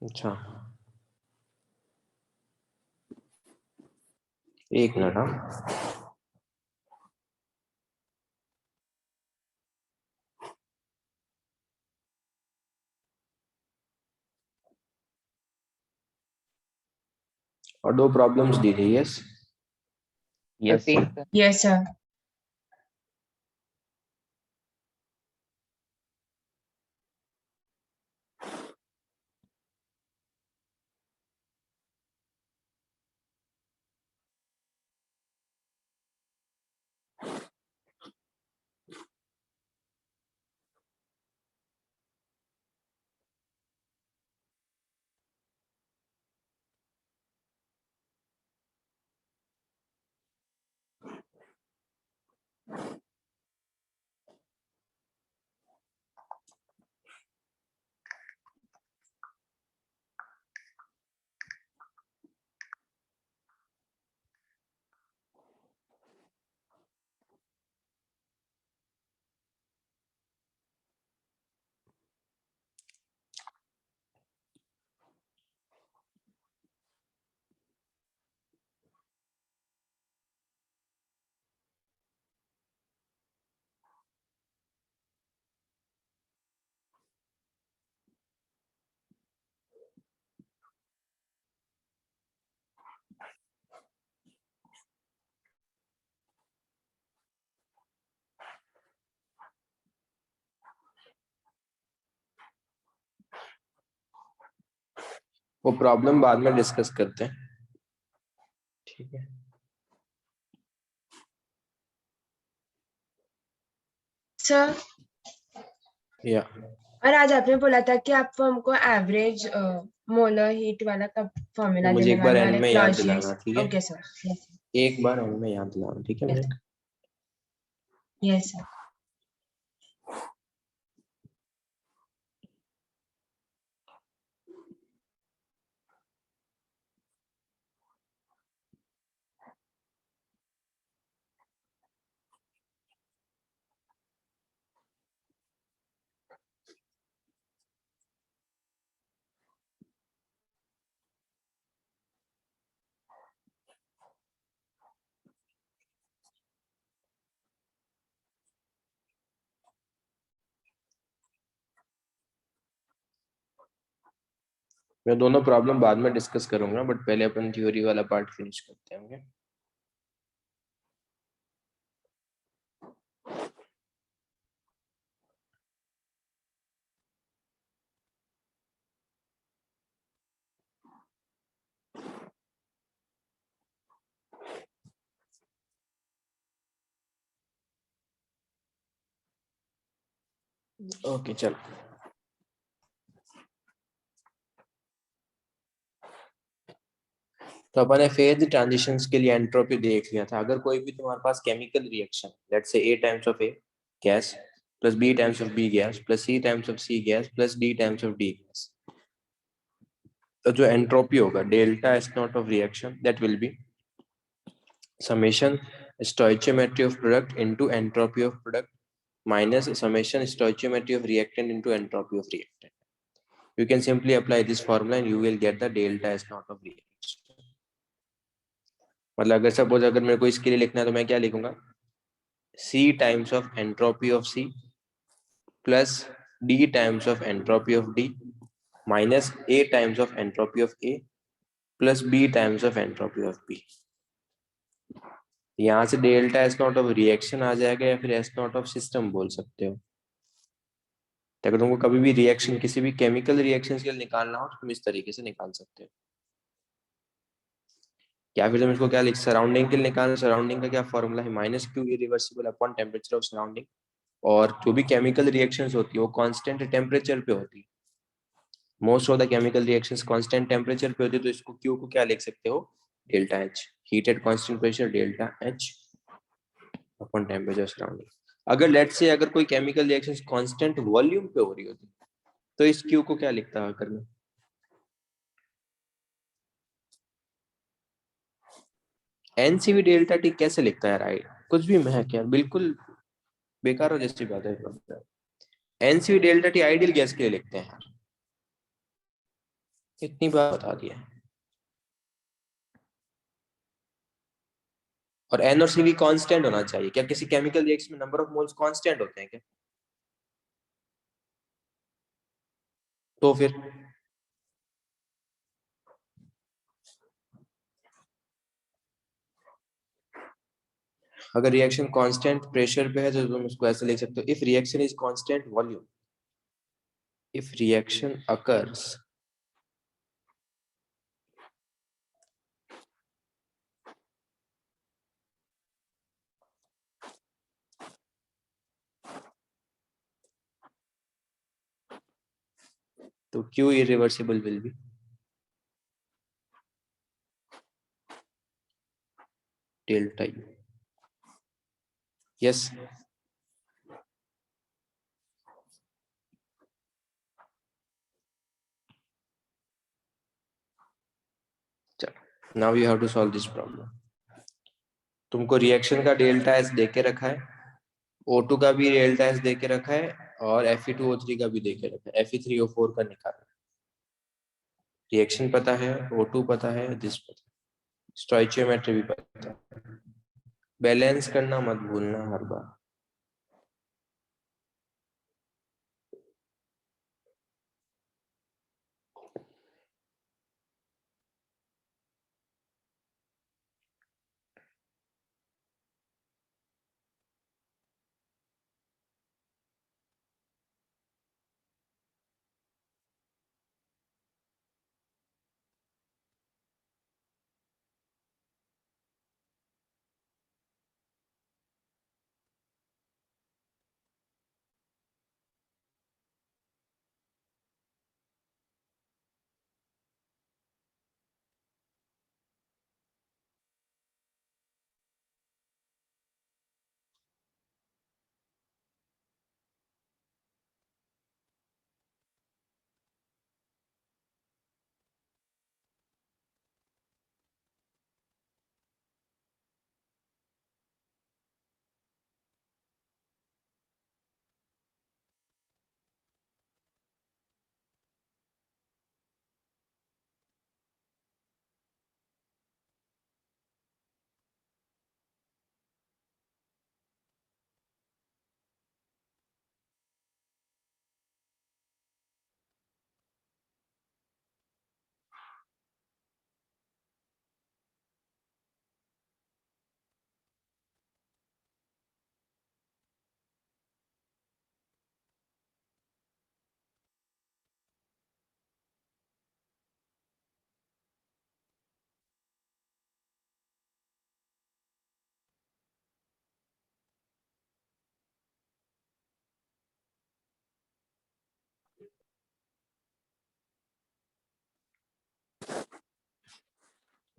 अच्छा, एक मिनट। हाँ, और दो प्रॉब्लम्स दी थी। Yes. Yes Okay. Sir. Yes, sir. वो प्रॉब्लम बाद में डिस्कस करते हैं, ठीक है। सर, या और आज आपने बोला था कि आप हमको एवरेज मोलर हीट वाला कब फॉर्मूला मुझे देने एक बार वाले एंड हैं में याद क्लॉजियस। दिलाना, ठीक है। Okay sir. यस एक बार एंड में याद दिलाना, ठीक है मुझे। Yes sir. मैं दोनों प्रॉब्लम बाद में डिस्कस करूंगा, बट पहले अपन थ्योरी वाला पार्ट फिनिश करते हैं, ओके। ओके चलो। तो अपन ने फेज ट्रांजिशंस के लिए एंट्रोपी देख लिया था। अगर कोई भी तुम्हारे पास chemical reaction, let's say A times of A gas plus B times of B gas plus C times of C gas plus D times of D gas, तो जो एंट्रोपी होगा delta S naught of reaction, that will be summation stoichiometry of product into entropy of product minus summation stoichiometry of reactant into entropy of reactant. You can simply apply this formula and you will get the delta S naught of reaction. मतलब अगर suppose अगर मेरे को इसके लिए लिखना है तो मैं क्या लिखूंगा, C times of entropy of C plus D times of entropy of D minus A times of entropy of A plus B times of entropy of B. यहाँ से delta S naught of reaction आ जाएगा या फिर S naught of system बोल सकते हो। तो अगर तुमको कभी भी रिएक्शन किसी भी केमिकल रिएक्शन के लिए निकालना हो तो तुम इस तरीके से निकाल सकते हो। या फिर तुम इसको क्या लिख, सराउंडिंग के लिए निकालना, सराउंडिंग का क्या फॉर्मूला है, minus Q irreversible upon temperature of surrounding. और जो भी केमिकल रिएक्शंस होती है वो कांस्टेंट टेम्परेचर पे होती है। Most of the chemical reactions constant temperature पे होती है, तो इसको क्यू को क्या लिख सकते हो, delta H, heat at constant pressure delta H upon temperature surrounding. अगर लेट्स से अगर कोई केमिकल रिएक्शंस कांस्टेंट वॉल्यूम पे हो रही होती तो इस क्यू को क्या लिखता है अगर मैं, एनसीवी डेल्टा टी कैसे लिखता है यार, कुछ भी महक यार, बिल्कुल बेकार हो जैसी बात है। NCV delta T ideal gas के लिए लिखते हैं। इतनी बात बता दिया। और एन और सी भी कांस्टेंट होना चाहिए। क्या किसी केमिकल रिएक्शन में नंबर ऑफ मोल्स कांस्टेंट होते हैं क्या? तो फिर अगर रिएक्शन कांस्टेंट प्रेशर पे है तो तुम उसको ऐसे लिख सकते हो, if reaction is constant volume, if reaction occurs तो Q irreversible will be delta U. Yes. चलो, now you have to solve this problem. तुमको रिएक्शन का डेल्टा एस दे के रखा है, O2 का भी डेल्टा एस दे के रखा है, और Fe2O3 का भी दे के रखा है, Fe3O4 का निकालना। रिएक्शन पता है, O2 पता है, दिस पता है, स्टोइचियोमेट्री भी पता है। बैलेंस करना मत भूलना हर बार।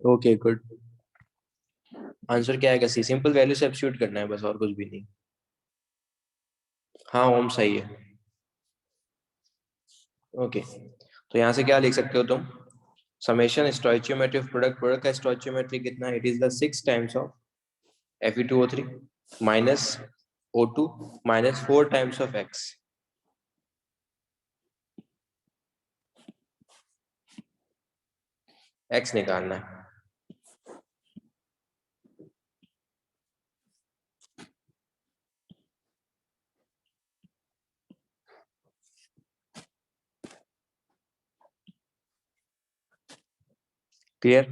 Okay good. आंसर क्या आएगा? सी। सिंपल वैल्यू सब्स्टिट्यूट करना है बस, और कुछ भी नहीं। हाँ, ओम सही है। ओके, तो यहाँ से क्या लिख सकते हो तुम? Summation stoichiometry of product, product का स्टोइचियोमेट्री कितना है? It is the 6 times of Fe2O3 minus O2 minus 4 times of X। X निकालना है। क्लियर?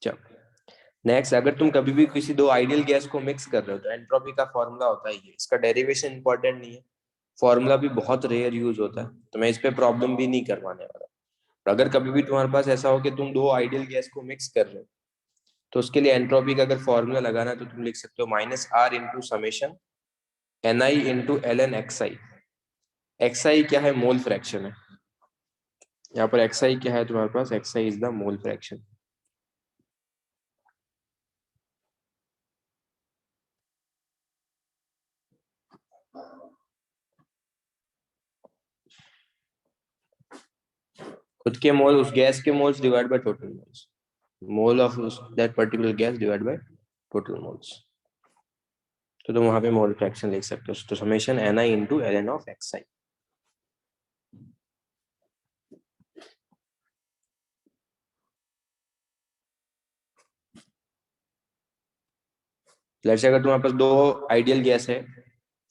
चलो नेक्स्ट, अगर तुम कभी भी किसी दो आइडियल गैस को मिक्स कर रहे हो तो एंट्रोपी का फॉर्मूला होता है ये। इसका डेरिवेशन इंपॉर्टेंट नहीं है, फॉर्मूला भी बहुत रेयर यूज होता है, तो मैं इस पे प्रॉब्लम भी नहीं करवाने वाला। अगर कभी भी तुम्हारे पास ऐसा हो कि तुम दो आइडियल गैस को मिक्स कर रहे हो, तो उसके लिए एंट्रोपी का अगर फॉर्मूला लगाना है तो तुम लिख सकते हो minus R into summation Ni into L N X I. X I क्या है? मोल फ्रैक्शन है। यहाँ पर एक्स आई क्या है तुम्हारे पास? X I is the mole fraction. खुद के मोल, उस गैस के moles divide by total moles, mole of that particular gas divide by total moles. तो तुम वहां पे मोल फ्रैक्शन लिख सकते हो, तो summation ni into ln of xi। Let's say अगर तुम्हारे पास दो आइडियल गैस है,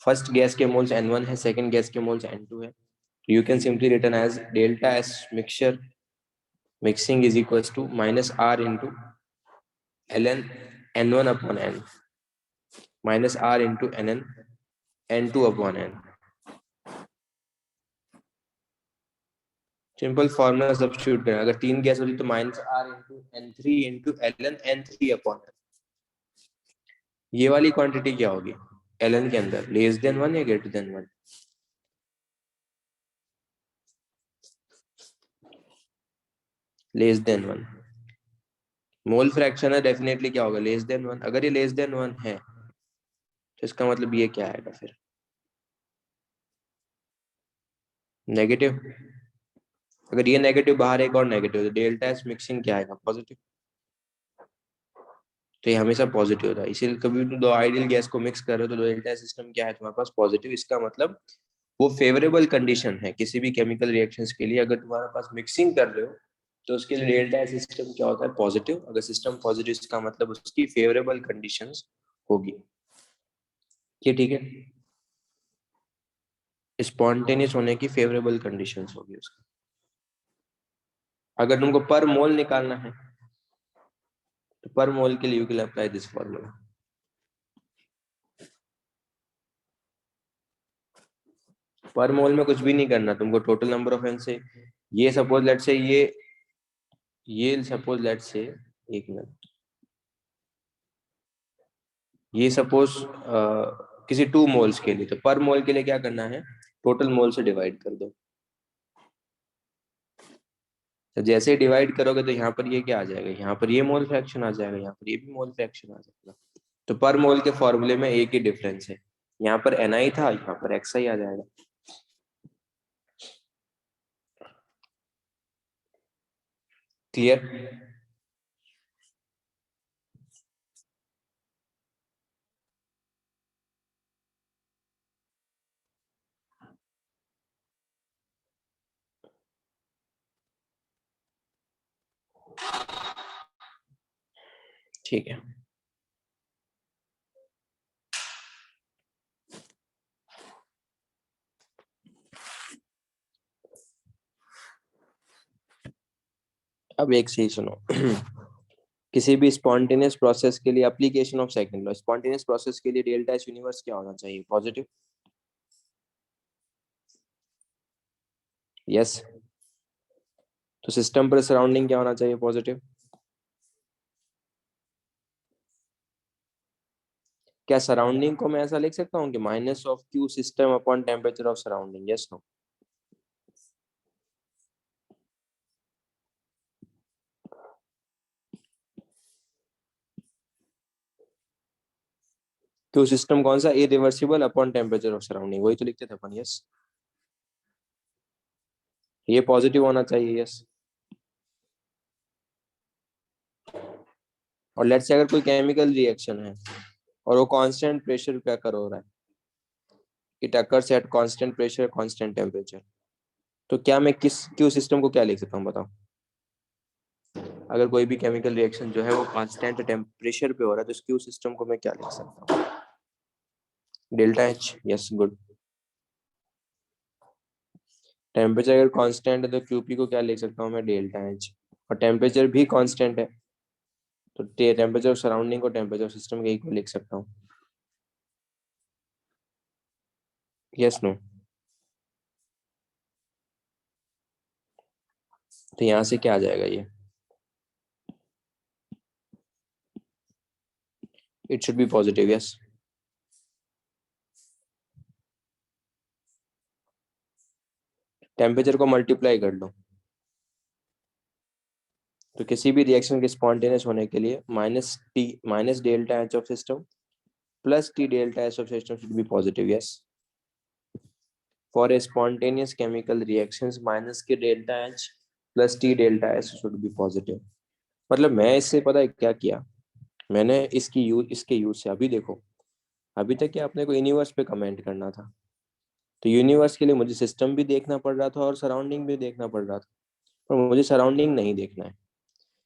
फर्स्ट गैस के मोल्स n1 है, सेकंड गैस के मोल्स n2 है, तो you can simply return as delta S mixture mixing is equals to minus r into ln n1 upon n minus r into ln n2 upon n। Simple formula substitute करें, अगर तीन gas होती तो minus r into n3 into ln n3 upon n। ये वाली quantity क्या होगी ln के अंदर, लेस देन 1 या greater than 1? Less than 1। Mole fraction है, डेफिनेटली क्या होगा, लेस देन 1। अगर ये लेस देन 1 है तो इसका मतलब ये क्या आएगा फिर, नेगेटिव। अगर ये नेगेटिव बाहर एक और नेगेटिव, तो डेल्टा एस मिक्सिंग क्या आएगा, पॉजिटिव। तो ये हमेशा पॉजिटिव होता है, इसीलिए कभी भी दो आइडियल गैस को मिक्स कर रहे हो तो डेल्टा सिस्टम क्या है तुम्हारे पास, पॉजिटिव। इसका मतलब वो फेवरेबल कंडीशन है किसी भी केमिकल रिएक्शंस के लिए। अगर तुम्हारे पास मिक्सिंग कर रहे हो तो उसके लिए डेल्टा सिस्टम क्या होता है, पॉजिटिव। अगर सिस्टम पॉजिटिव, इसका मतलब उसकी फेवरेबल कंडीशंस होगी। ये ठीक है, स्पॉन्टेनियस होने की फेवरेबल कंडीशंस होगी उसका। अगर तुमको पर मोल निकालना है तो पर मोल के लिए you can apply this formula. पर मोल में कुछ भी नहीं करना तुमको, टोटल नंबर ऑफ एन से ये सपोज लेट से ये सपोज लेट से, एक मिनट, ये सपोज किसी 2 मोल्स के लिए, तो पर मोल के लिए क्या करना है, टोटल मोल से डिवाइड कर दो। तो जैसे ही डिवाइड करोगे तो यहाँ पर ये क्या आ जाएगा, यहाँ पर ये मोल फ्रैक्शन आ जाएगा, यहाँ पर ये भी मोल फ्रैक्शन आ जाएगा। तो पर मोल के फॉर्मूले में एक ही डिफरेंस है, यहाँ पर ni था, यहाँ पर xi आ जाएगा। क्लियर? ठीक है, अब एक सही सुनो। किसी भी स्पॉन्टेनियस प्रोसेस के लिए application of second law, spontaneous process के लिए डेल्टा एच यूनिवर्स क्या होना चाहिए, पॉजिटिव। यस। तो सिस्टम पर सराउंडिंग क्या होना चाहिए, पॉजिटिव। क्या सराउंडिंग को मैं ऐसा लिख सकता हूँ कि minus of Q system upon temperature of surrounding, yes no? Q system कौन सा, irreversible upon temperature of surrounding, वही तो लिखते थे अपन, यस। ये पॉजिटिव होना चाहिए, यस। और लेट्स से अगर कोई केमिकल रिएक्शन है और वो कांस्टेंट प्रेशर पे अकर हो रहा है, it occurs at constant pressure constant temperature, तो क्या मैं किस क्यू सिस्टम को क्या लिख सकता हूँ, बताओ। अगर कोई भी केमिकल रिएक्शन जो है वो कांस्टेंट टेम्परेचर पे हो रहा है तो इस क्यू सिस्टम को मैं क्या लिख सकता हूँ, delta H, yes, good. Temperature अगर कांस्टेंट है तो क्यूपी को क्या लिख सकता हूँ मैं, डेल्टा एच। और टेम्परेचर भी कांस्टेंट है तो टेम्परेचर ऑफ सराउंडिंग को टेम्परेचर सिस्टम के इक्वल लिख सकता हूँ, यस नो? तो यहाँ से क्या आ जाएगा, ये it should be positive, yes. Temperature को मल्टीप्लाई कर लो, तो किसी भी रिएक्शन के स्पॉन्टेनियस होने के लिए minus T minus delta H of system plus T delta H of system should be positive, yes. For a spontaneous chemical reactions minus के delta H plus T delta H should be positive. मतलब मैं इससे पता है क्या किया, मैंने इसके यूज से, अभी देखो, अभी तक क्या आपने को यूनिवर्स पे कमेंट करना था, तो यूनिवर्स के लिए मुझे सिस्टम भी देखना पड़ रहा था और सराउंडिंग भी देखना पड़ रहा था, पर मुझे सराउंडिंग नहीं देखना है,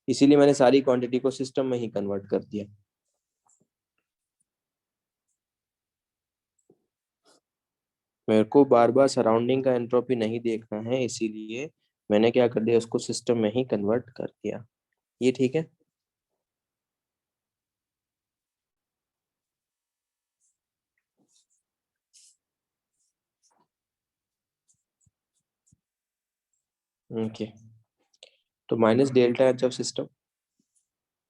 इसीलिए मैंने सारी क्वांटिटी को सिस्टम में ही कन्वर्ट कर दिया। मेरे को बार बार सराउंडिंग का एंट्रोपी नहीं देखना है, इसीलिए मैंने क्या कर दिया, उसको सिस्टम में ही कन्वर्ट कर दिया। ये ठीक है? ओके, तो minus delta H of system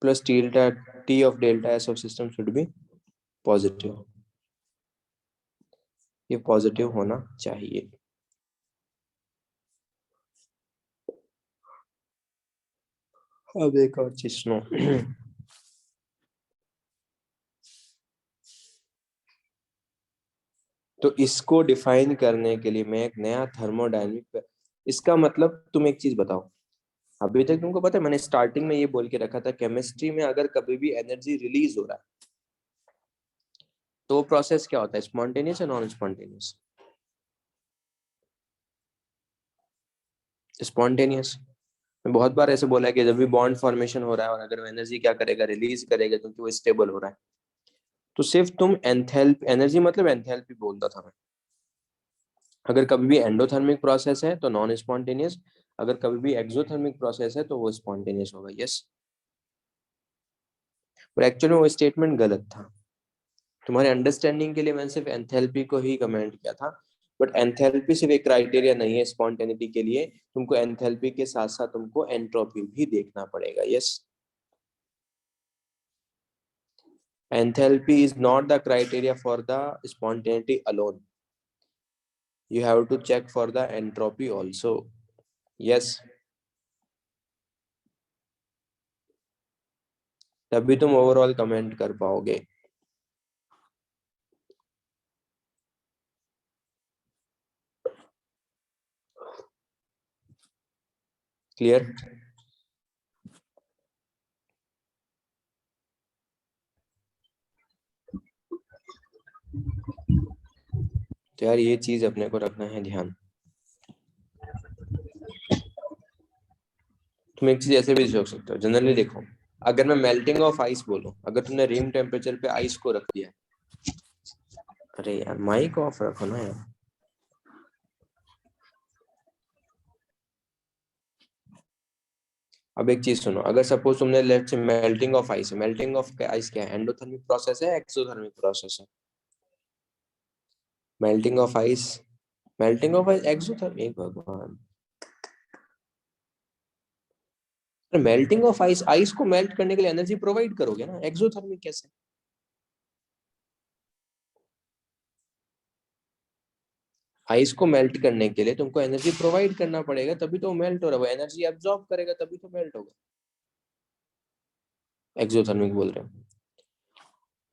plus T of delta S of system should be positive. ये पॉजिटिव होना चाहिए। अब एक और चीज सुनो। तो इसको डिफाइन करने के लिए मैं एक नया थर्मोडायनेमिक, इसका मतलब तुम एक चीज बताओ, अभी तक तुमको पता है मैंने स्टार्टिंग में ये बोल के रखा था, केमिस्ट्री में अगर कभी भी एनर्जी रिलीज हो रहा है तो प्रोसेस क्या होता है, स्पॉन्टेनियस या नॉन स्पॉन्टेनियस? स्पॉन्टेनियस। मैं बहुत बार ऐसे बोला है कि जब भी बॉन्ड फॉर्मेशन हो रहा है और अगर वो एनर्जी क्या करेगा, रिलीज करेगा, क्योंकि वो स्टेबल हो रहा है, तो सिर्फ तुम एंथैल्पी, एनर्जी मतलब एंथैल्पी बोलता था मैं। अगर कभी भी एंडोथर्मिक प्रोसेस है तो नॉन स्पॉन्टेनियस, अगर कभी भी एक्सोथर्मिक प्रोसेस है तो वो स्पॉन्टेनियस होगा। यस, पर एक्चुअली वो स्टेटमेंट गलत था। तुम्हारे अंडरस्टैंडिंग के लिए मैंने सिर्फ एंथैल्पी को ही कमेंट किया था, बट एंथैल्पी सिर्फ एक क्राइटेरिया नहीं है स्पॉन्टेनिटी के लिए, तुमको एंथैल्पी के साथ साथ तुमको एंट्रोपी भी देखना पड़ेगा। Yes, enthalpy is not the criteria for the spontaneity alone, you have to check for the entropy also. Yes, तभी तुम ओवरऑल कमेंट कर पाओगे। क्लियर? तो यार ये चीज अपने को रखना है ध्यान। तुम एक चीज ऐसे भी सोच सकते हो, जनरली देखो, अगर मैं मेल्टिंग ऑफ आइस बोलूं, अगर तुमने रूम टेम्परेचर पे आइस को रख दिया, अरे यार माइक ऑफ रखो ना यार। अब एक चीज सुनो, अगर सपोज तुमने let's say melting of ice है, मेल्टिंग ऑफ आइस क्या है, एंडोथर्मिक प्रोसेस है एक्सोथर्मिक प्रोसेस है? Melting of ice, melting of ice exothermic, भगवान, मेल्टिंग ऑफ आइस, आइस को मेल्ट करने के लिए एनर्जी प्रोवाइड करोगे ना, एक्सोथर्मिक कैसे? आइस को मेल्ट करने के लिए तुमको एनर्जी प्रोवाइड करना पड़ेगा, तभी तो मेल्ट हो रहा है, वो एनर्जी एब्जॉर्ब करेगा तभी तो मेल्ट होगा। एक्सोथर्मिक बोल रहे हैं।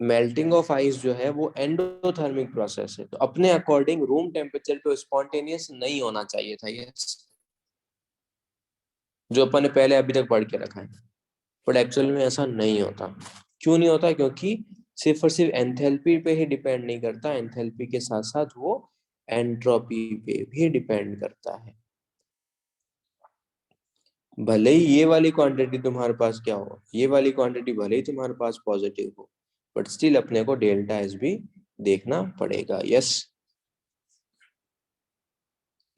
मेल्टिंग ऑफ आइस जो है वो एंडोथर्मिक प्रोसेस है, तो अपने अकॉर्डिंग रूम टेम्परेचर पे स्पॉन्टेनियस नहीं होना चाहिए था ये, जो अपन ने पहले अभी तक पढ़ के रखा है, बट एक्चुअल में ऐसा नहीं होता। क्यों नहीं होता? क्योंकि सिर्फ और सिर्फ एंथैल्पी पे ही डिपेंड नहीं करता, एंथैल्पी के साथ साथ वो एंट्रोपी पे भी डिपेंड करता है। भले ही ये वाली क्वांटिटी तुम्हारे पास क्या हो, ये वाली क्वांटिटी भले ही तुम्हारे पास पॉजिटिव हो, बट स्टिल अपने को डेल्टा एस भी देखना पड़ेगा। यस,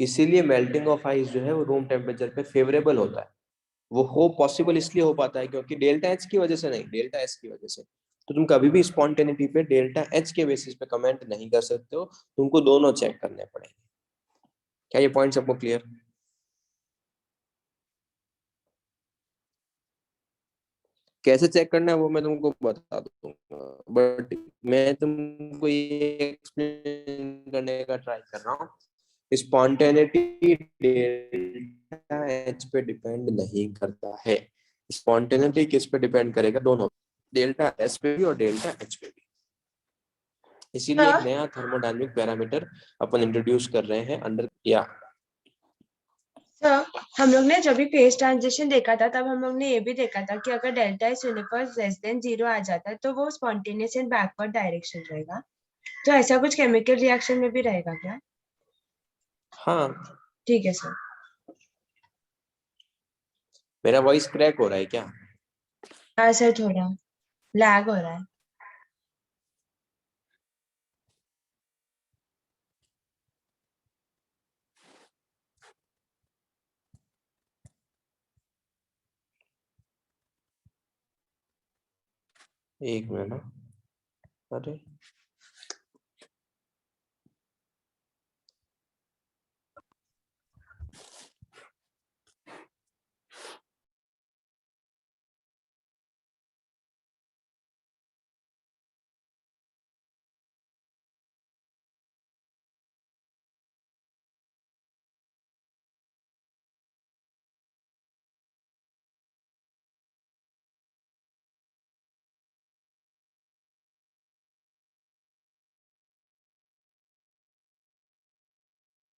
इसीलिए मेल्टिंग ऑफ आइस जो है वो रूम टेम्परेचर पे फेवरेबल होता है। वो हो पॉसिबल इसलिए हो पाता है क्योंकि डेल्टा एच की वजह से नहीं, डेल्टा एस की वजह से। तो तुम कभी भी स्पॉन्टेनिटी पे डेल्टा एच के बेसिस पे कमेंट नहीं कर सकते हो, तुमको दोनों चेक करने पड़ेंगे। क्या ये पॉइंट सबको क्लियर? कैसे चेक करना है वो मैं तुमको बता दूंगा, बट मैं तुमको ये एक्सप्लेन करने का ट्राई कर रहा हूँ, स्पॉन्टेनिटी डेल्टा एच पे डिपेंड नहीं करता है। स्पॉन्टेनिटी किस पे डिपेंड करेगा? दोनों, डेल्टा एस पे भी और डेल्टा एच पे भी। इसीलिए एक नया थर्मोडायनामिक पैरामीटर अपन इंट्रोड्यूस कर रहे हैं अंडर, या सर हम लोग ने जब भी फेज ट्रांजिशन देखा था तब हम लोग ने ये भी देखा था कि अगर डेल्टा इस यूनिवर्स लेस देन 0 आ जाता है तो वो स्पॉन्टेनियस एंड बैकवर्ड डायरेक्शन रहेगा। तो ऐसा कुछ केमिकल रिएक्शन में भी रहेगा क्या? हाँ, ठीक है सर। मेरा वॉइस क्रैक हो रहा है क्या? हाँ सर, थोड़ा लैग हो रहा है। एक मिनट ना। अरे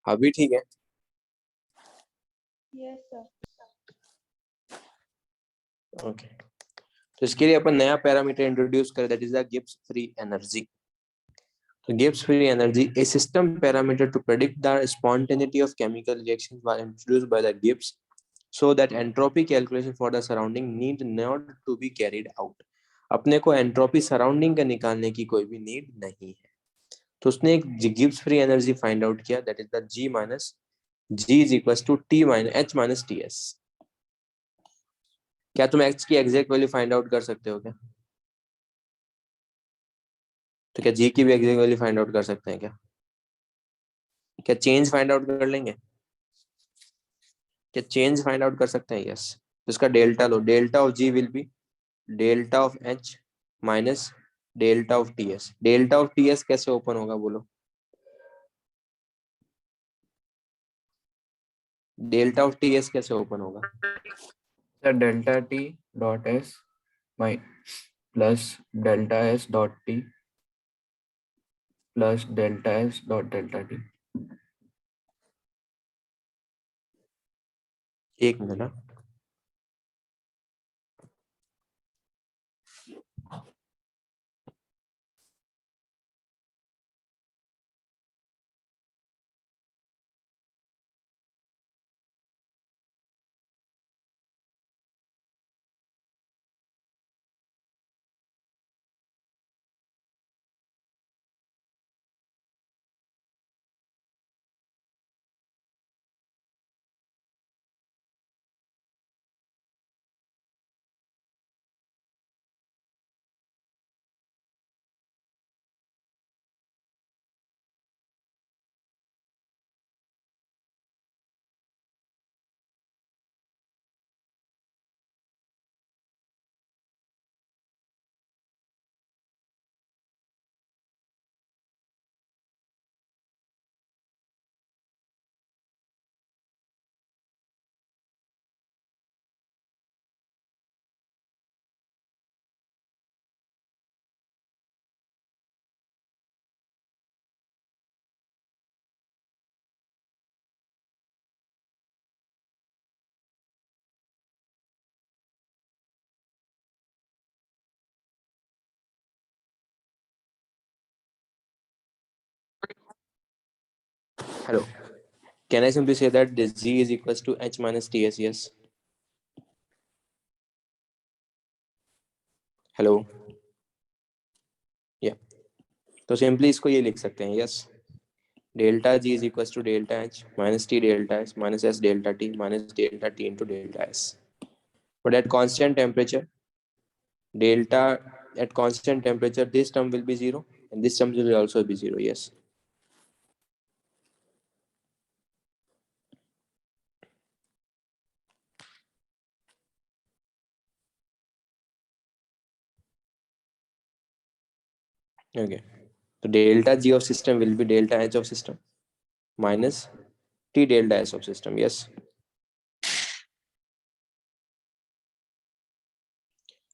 अभी ठीक है? Yes sir. ओके, तो इसके लिए अपन नया पैरामीटर इंट्रोड्यूस करें, that is the Gibbs free energy. So Gibbs free energy, a system parameter to predict the spontaneity of chemical reactions, was introduced by the Gibbs so that entropy calculation for the surrounding need not to be carried out. अपने को entropy surrounding का निकालने की कोई भी need नहीं है. तो उसने एक Gibbs free energy find out किया, that is the G minus G is equal to T minus H minus T S. क्या तुम एच की एग्जैक्ट वैल्यू फाइंड आउट कर सकते हो क्या? तो क्या जी की भी एग्जैक्ट वैल्यू फाइंड आउट कर सकते हैं क्या? क्या चेंज फाइंड आउट कर लेंगे? क्या चेंज फाइंड आउट कर सकते हैं? यस. तो इसका डेल्टा लो, delta of G will be delta of H minus delta of T S. Delta of T S कैसे ओपन होगा बोलो? डेल्टा ऑफ टी एस कैसे ओपन होगा? Sir delta T dot S my plus delta S dot T plus delta S dot delta T. एक minute ना. Hello, can I simply say that this G is equals to H minus T S? Yes. Hello. Yeah, तो simply इसको ये लिख सकते हैं. Yes, delta G is equals to delta H minus T delta S minus S delta T minus delta T into delta S. But at constant temperature delta, at constant temperature this term will be 0 and this term will also be 0. Yes. Okay, so delta g of system will be delta h of system minus t delta s of system. Yes.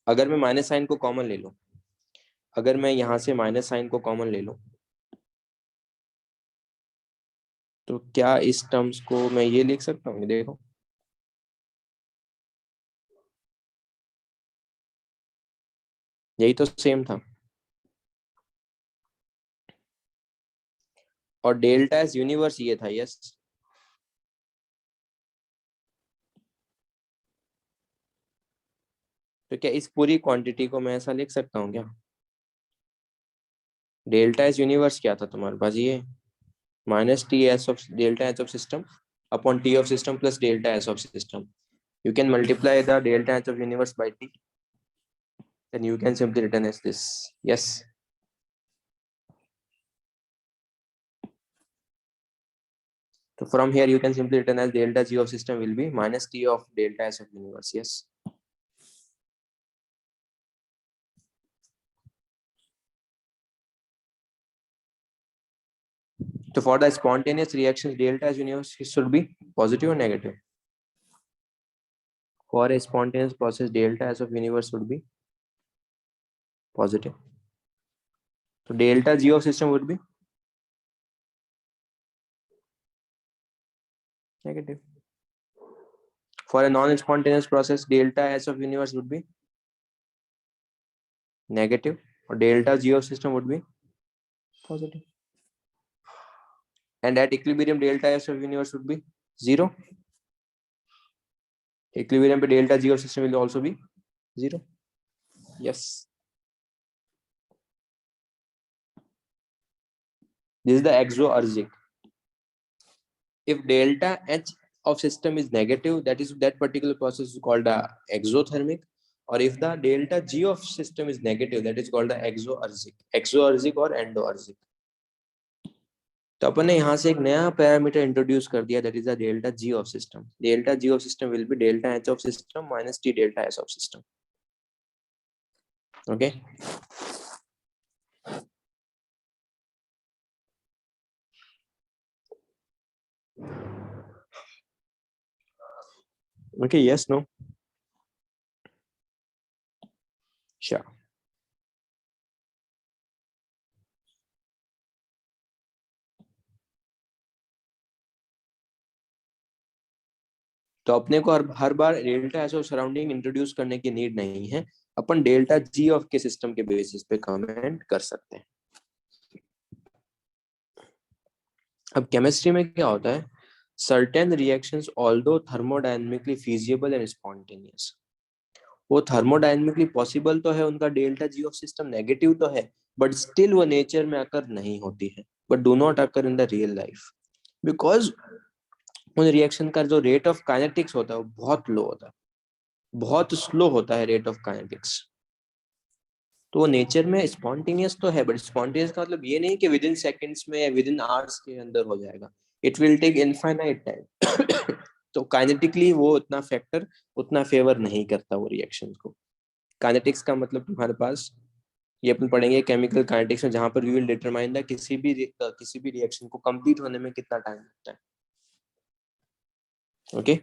अगर मैं minus sign को common ले लूं, अगर मैं यहां से minus sign को कॉमन ले लूं, तो क्या इस टर्म्स को मैं ये लिख सकता हूँ? देखो, यही तो सेम था. और डेल्टा एस यूनिवर्स ये था, यस। तो क्या इस पूरी क्वांटिटी को मैं ऐसा लिख सकता हूँ क्या? डेल्टा एस यूनिवर्स क्या था तुम्हारे पास, ये minus T S of delta H of system upon T of system plus delta S of system. You can multiply the delta H of universe by T. Then you can simply written as this. Yes. So from here you can simply written as delta G of system will be minus T of delta S of universe. Yes. So for the spontaneous reactions, delta S universe should be positive or negative. For a spontaneous process, delta S of universe would be positive. So delta G of system would be negative. For a non-spontaneous process, delta S of universe would be negative, or delta G of system would be positive. And at equilibrium, delta S of universe would be 0. Equilibrium पे delta G of system will also be 0. Yes. This is the exoergic. If delta H of system is negative, that particular process is called the exothermic. Or if the delta G of system is negative, that is called the exoergic. Exoergic or endoergic. तो अपन ने यहाँ से एक नया parameter introduce कर दिया, that is the delta G of system. Delta G of system will be delta H of system minus T delta S of system. Okay. Okay, yes, no? Sure. तो अपने को हर बार delta S of surrounding introduce करने की need नहीं है, अपन डेल्टा जी ऑफ के सिस्टम के बेसिस पे कमेंट कर सकते हैं. अब केमिस्ट्री में क्या होता है, certain reactions although thermodynamically feasible and spontaneous, वो थर्मोडायनेमिकली पॉसिबल तो है, उनका delta G of system negative तो है, बट स्टिल वो नेचर में अकर नहीं होती है, but do not occur in the real life, because उन रिएक्शन का जो रेट ऑफ काइनेटिक्स होता है वो बहुत लो होता है, बहुत स्लो होता है रेट ऑफ काइनेटिक्स. तो नेचर में स्पॉन्टेनियस तो है, बट स्पॉन्टेनियस का मतलब ये नहीं कि विद इन सेकेंड्स में या विद इन आवर्स के अंदर हो जाएगा, it will take infinite time. तो काइनेटिकली वो उतना फैक्टर उतना फेवर नहीं करता वो रिएक्शन को. काइनेटिक्स का मतलब तुम्हारे पास ये अपन पढ़ेंगे केमिकल काइनेटिक्स में, जहां पर वी विल डिटरमाइन द किसी भी रिएक्शन को कंप्लीट होने में कितना टाइम लगता है. Okay.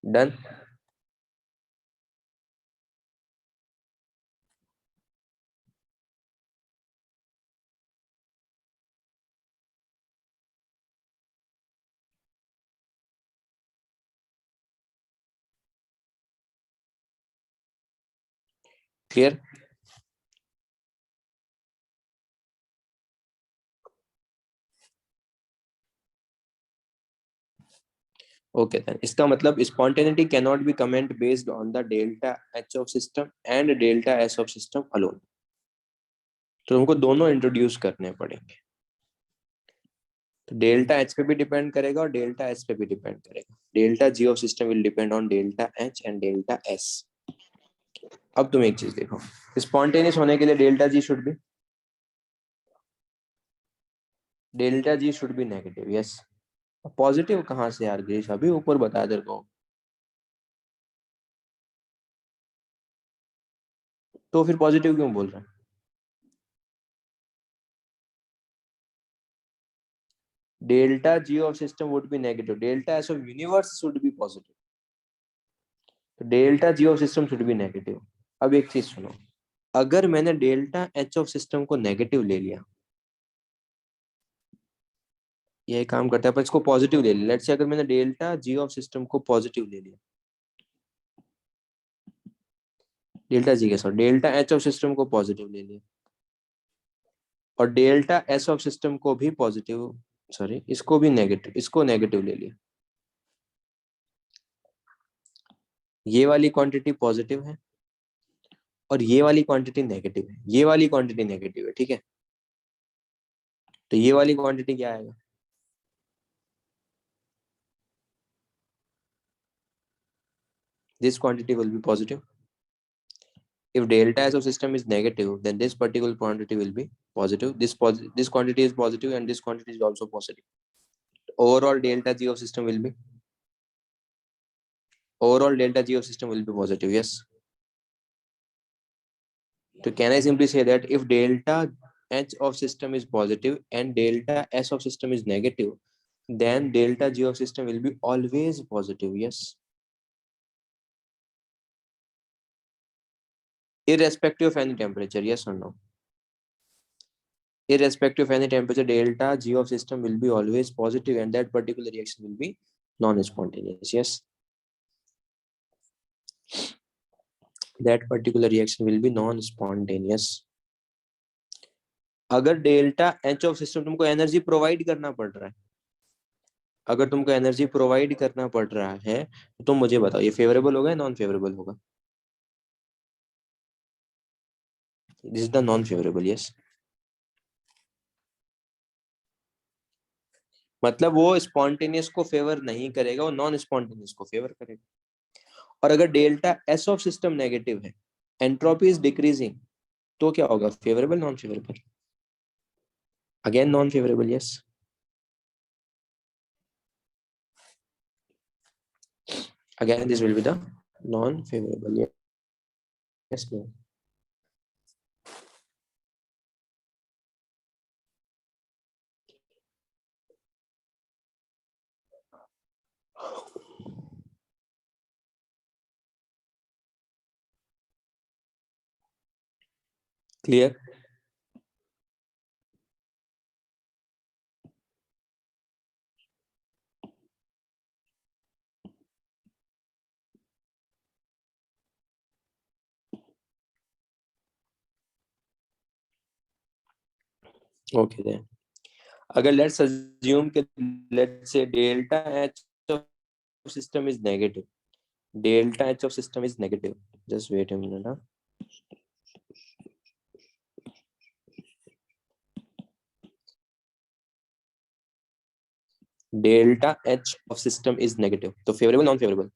Done. Clear. Okay then, इसका मतलब spontaneity can not be comment based on the delta H of system and delta S of system alone. तो हमको दोनों इंट्रोड्यूस करने पड़ेंगे. तो डेल्टा एच पे भी डिपेंड करेगा और डेल्टा एस पे भी डिपेंड करेगा. Delta G of system will depend on delta H and delta S. अब तुम एक चीज देखो, स्पॉन्टेनियस होने के लिए delta G should be negative. Yes. Positive कहाँ से यार गिरीश, अभी ऊपर बता दे को. तो फिर पॉजिटिव क्यों बोल रहा है? Delta G of system would be negative, delta S of universe should be positive. तो delta G of system should be negative. अब एक चीज सुनो, अगर मैंने डेल्टा एच ऑफ सिस्टम को नेगेटिव ले लिया ये काम करता है, पर इसको पॉजिटिव ले लिया। लेट्स से अगर मैंने डेल्टा जी ऑफ सिस्टम को पॉजिटिव ले लिया, डेल्टा जी के sorry delta H of system को पॉजिटिव ले लिया, और डेल्टा एस ऑफ सिस्टम को भी पॉजिटिव, सॉरी इसको भी नेगेटिव, इसको नेगेटिव ले लिया। ये वाली क्वांटिटी पॉजिटिव है और ये वाली क्वांटिटी नेगेटिव है, ये वाली क्वांटिटी नेगेटिव है, ठीक है। तो ये वाली क्वांटिटी क्या आएगा, this quantity will be positive. If delta S of system is negative, then this particular quantity will be positive. This quantity is positive and this quantity is also positive. Overall delta G of system will be positive. Yes. So can I simply say that if delta H of system is positive and delta S of system is negative, then delta G of system will be always positive. Yes. Irrespective of any temperature. Yes or no? Irrespective of any temperature, delta G of system will be always positive and that particular reaction will be non-spontaneous. Yes. That particular reaction will be non-spontaneous. अगर delta H of system तुमको energy provide करना पड़ रहा है, अगर तुमको energy provide करना पड़ रहा है तो तुम मुझे बताओ ये फेवरेबल होगा या नॉन फेवरेबल होगा? This is the non favourable. Yes, मतलब वो स्पॉन्टेनियस को फेवर नहीं करेगा, वो नॉन स्पॉन्टेनियस को फेवर करेगा। और अगर delta S of system negative है, एंट्रोपी इज डिक्रीजिंग, तो क्या होगा, favourable non favourable? Again non favourable. Yes, again this will be the non favorable. Yes, no. Clear? Okay then. अगर let's assume कि let's say delta H of system is negative. Delta H of system is negative. Just wait a minute. Huh? Delta H of system is negative. तो favorable non favorable?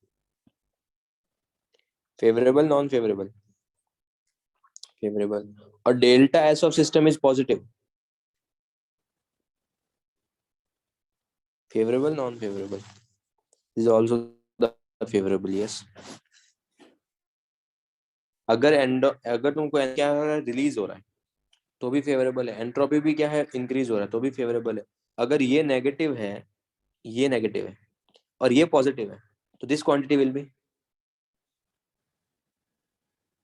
Favorable non favorable? Favorable. और delta S of system is positive. Favorable non favorable? This is also the favorable. Yes. अगर तुमको क्या हो रहा है, release हो रहा है तो भी फेवरेबल है, एंट्रोपी भी क्या है, इंक्रीज हो रहा है तो भी फेवरेबल है। अगर ये नेगेटिव है, ये नेगेटिव है और ये पॉजिटिव है, तो this quantity will be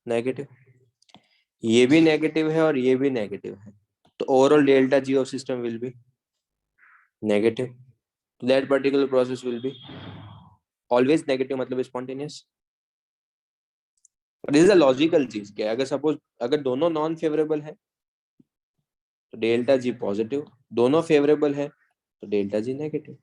negative. ये भी नेगेटिव है और ये भी नेगेटिव है, तो overall delta G of system will be negative. That particular process will be always negative, मतलब spontaneous. This is a logical चीज क्या, अगर सपोज अगर दोनों नॉन फेवरेबल है तो डेल्टा जी पॉजिटिव, दोनों फेवरेबल है तो डेल्टा जी नेगेटिव।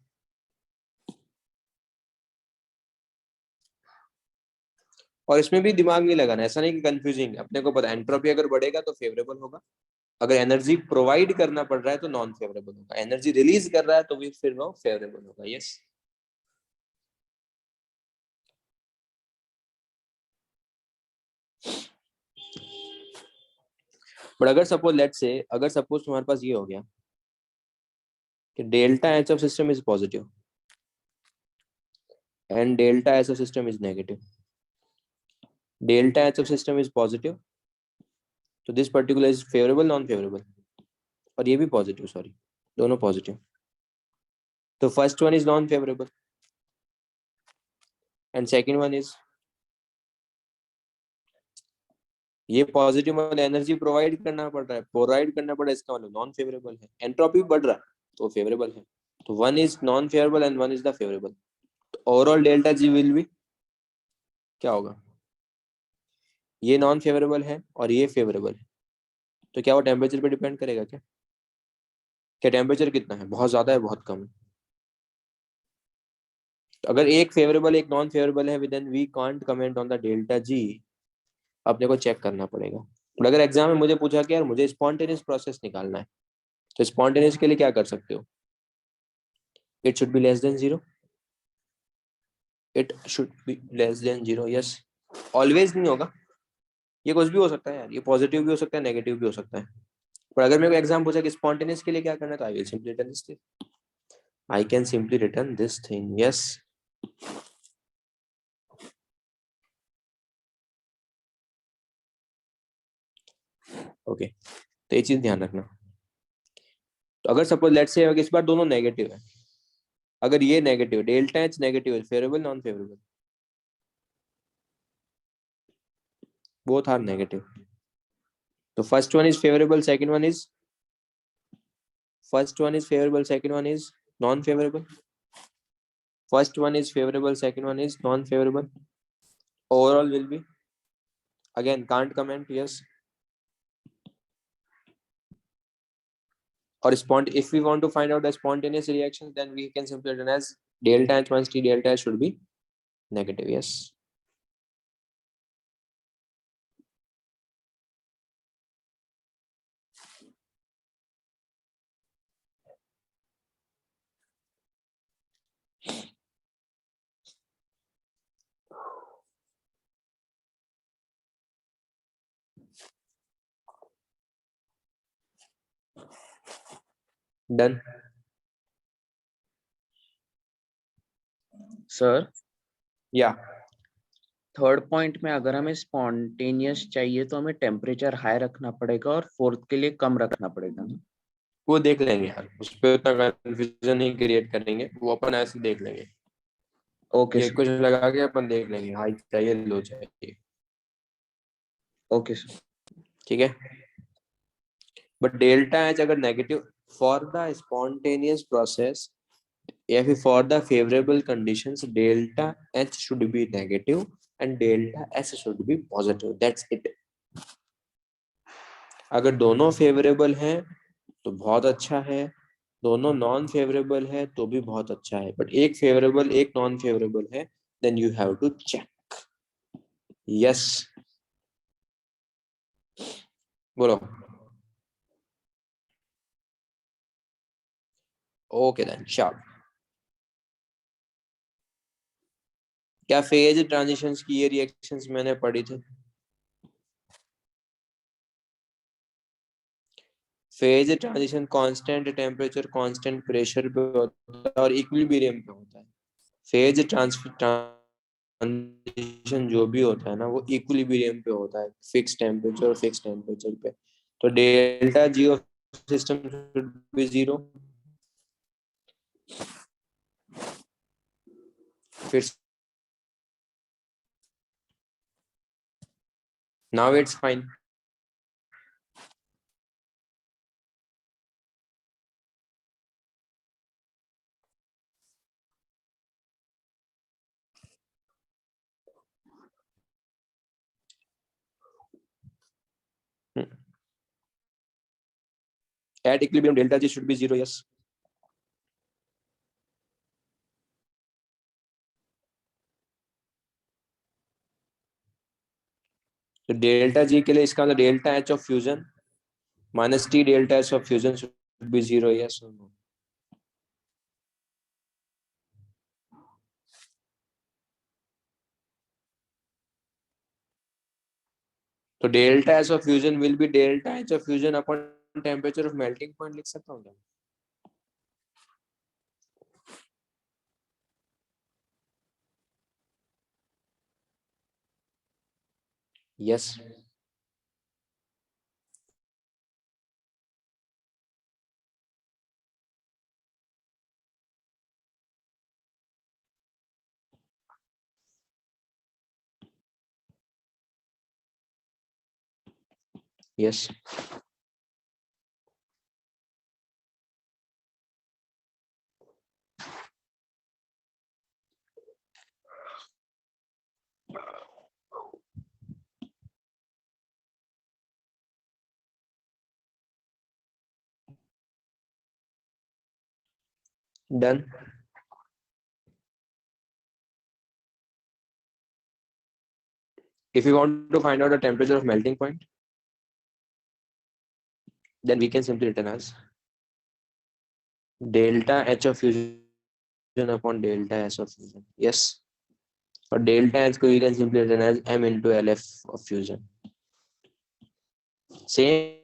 और इसमें भी दिमाग नहीं लगाना, ऐसा नहीं कि कंफ्यूजिंग, अपने को पता एंट्रोपी अगर बढ़ेगा तो फेवरेबल होगा, अगर एनर्जी प्रोवाइड करना पड़ रहा है तो नॉन फेवरेबल होगा, एनर्जी रिलीज कर रहा है तो भी फिर वो फेवरेबल होगा। यस। बट अगर सपोज लेट्स से, अगर सपोज तुम्हारे पास ये हो गया कि delta H of system is positive and delta H of system is negative, delta H of system is positive तो this particular is favourable non favourable, और ये भी पॉजिटिव, सॉरी दोनों पॉजिटिव, तो first one is non favourable and second one is, ये positive मतलब energy provide करना पड़ रहा है, इसका मतलब नॉन फेवरेबल है, एंट्रोपी बढ़ रहा है तो फेवरेबल है। तो one is non favourable and one is the favourable, तो overall delta G will be क्या होगा, ये नॉन फेवरेबल है और ये फेवरेबल है, तो क्या वो टेम्परेचर पे डिपेंड करेगा क्या, क्या टेम्परेचर कितना है, बहुत ज्यादा है बहुत कम है। तो अगर एक फेवरेबल एक नॉन फेवरेबल है then we can't comment on the delta G, अपने को चेक करना पड़ेगा। और अगर एग्जाम में मुझे पूछा कि यार मुझे स्पॉन्टेनियस प्रोसेस निकालना है, तो स्पॉन्टेनियस के लिए क्या कर सकते हो, it should be less than zero, it should be less than zero, yes. Always नहीं होगा, ये कुछ भी हो सकता है यार, ये पॉजिटिव भी हो सकता है नेगेटिव भी हो सकता है। पर अगर मेरे को एग्जाम पूछा कि स्पॉन्टेनियस के लिए क्या करना है, तो I will simply return this thing, I can simply return this thing, yes. Okay, तो ये चीज ध्यान रखना। तो अगर सपोज लेट्स से इस बार दोनों नेगेटिव है, अगर ये नेगेटिव डेल्टा एच नेगेटिव है, favourable non favourable, both are negative, तो first one is favourable second one is, first one is favorable second one is non favorable, first one is favorable second one is non favorable, overall will be, again can't comment, yes. Or if we want to find out the spontaneous reactions, then we can simply written as delta h minus t delta h should be negative, yes. Done. Sir Yeah. Third point में अगर हमें spontaneous चाहिए तो हमें temperature high रखना पड़ेगा और fourth के लिए कम रखना पड़ेगा ना। वो देख लेंगे यार, उस पर उतना कंफ्यूजन नहीं क्रिएट करेंगे, वो अपन ऐसे देख लेंगे, ओके ये सर। कुछ लगा के अपन देख लेंगे, हाई चाहिए लो चाहिए, ओके सर। ठीक है। बट डेल्टा एच अगर negative for the spontaneous process या फिर for the favourable conditions, delta H should be negative and delta S should be positive, that's it. अगर दोनों फेवरेबल हैं तो बहुत अच्छा है, दोनों नॉन फेवरेबल है तो भी बहुत अच्छा है, बट एक फेवरेबल एक नॉन फेवरेबल है, then you have to check, yes. बोलो। Okay then sharp. क्या फेज ट्रांजिशंस की ये रिएक्शंस मैंने पढ़ी थी, phase transition constant temperature constant pressure पे होता है और इक्विलिब्रियम पे होता है। फेज ट्रांजिशन जो भी होता है ना, वो इक्विलिब्रियम पे होता है, फिक्स टेम्परेचर और फिक्स टेम्परेचर पे। तो delta G of system should be zero, फिर now it's fine. At equilibrium delta G should be zero, yes. तो डेल्टा जी के लिए इसका मतलब delta H of fusion minus T delta H of fusion should be zero, yes. तो delta H of fusion will be delta H of fusion upon temperature of melting point, लिख सकता हूँ क्या? Yes. Yes. Done. If you want to find out the temperature of melting point, then we can simply written as delta H of fusion upon delta S of fusion. Yes. For delta H, we can simply written as M into LF of fusion. Same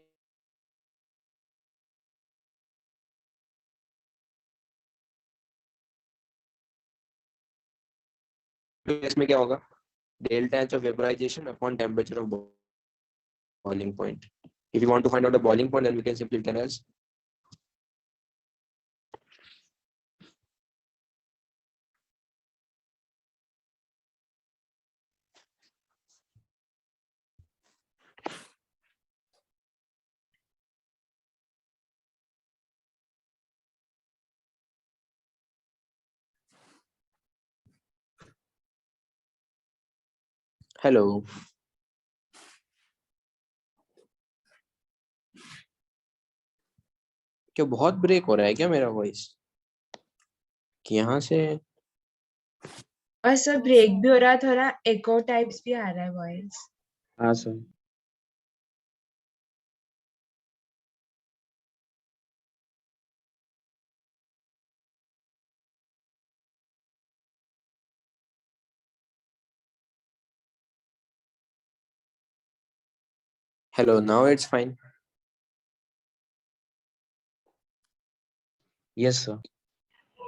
इसमें क्या होगा? Delta H of vaporization upon temperature of boiling point. If you want to find out the boiling point, then we can simply written as hello. क्या बहुत break हो रहा है क्या मेरा वॉइस? कि यहाँ से और सर ब्रेक भी हो रहा है, थोड़ा एको टाइप्स भी आ रहा है वॉइस। हाँ sir. hello, now it's fine. Yes sir.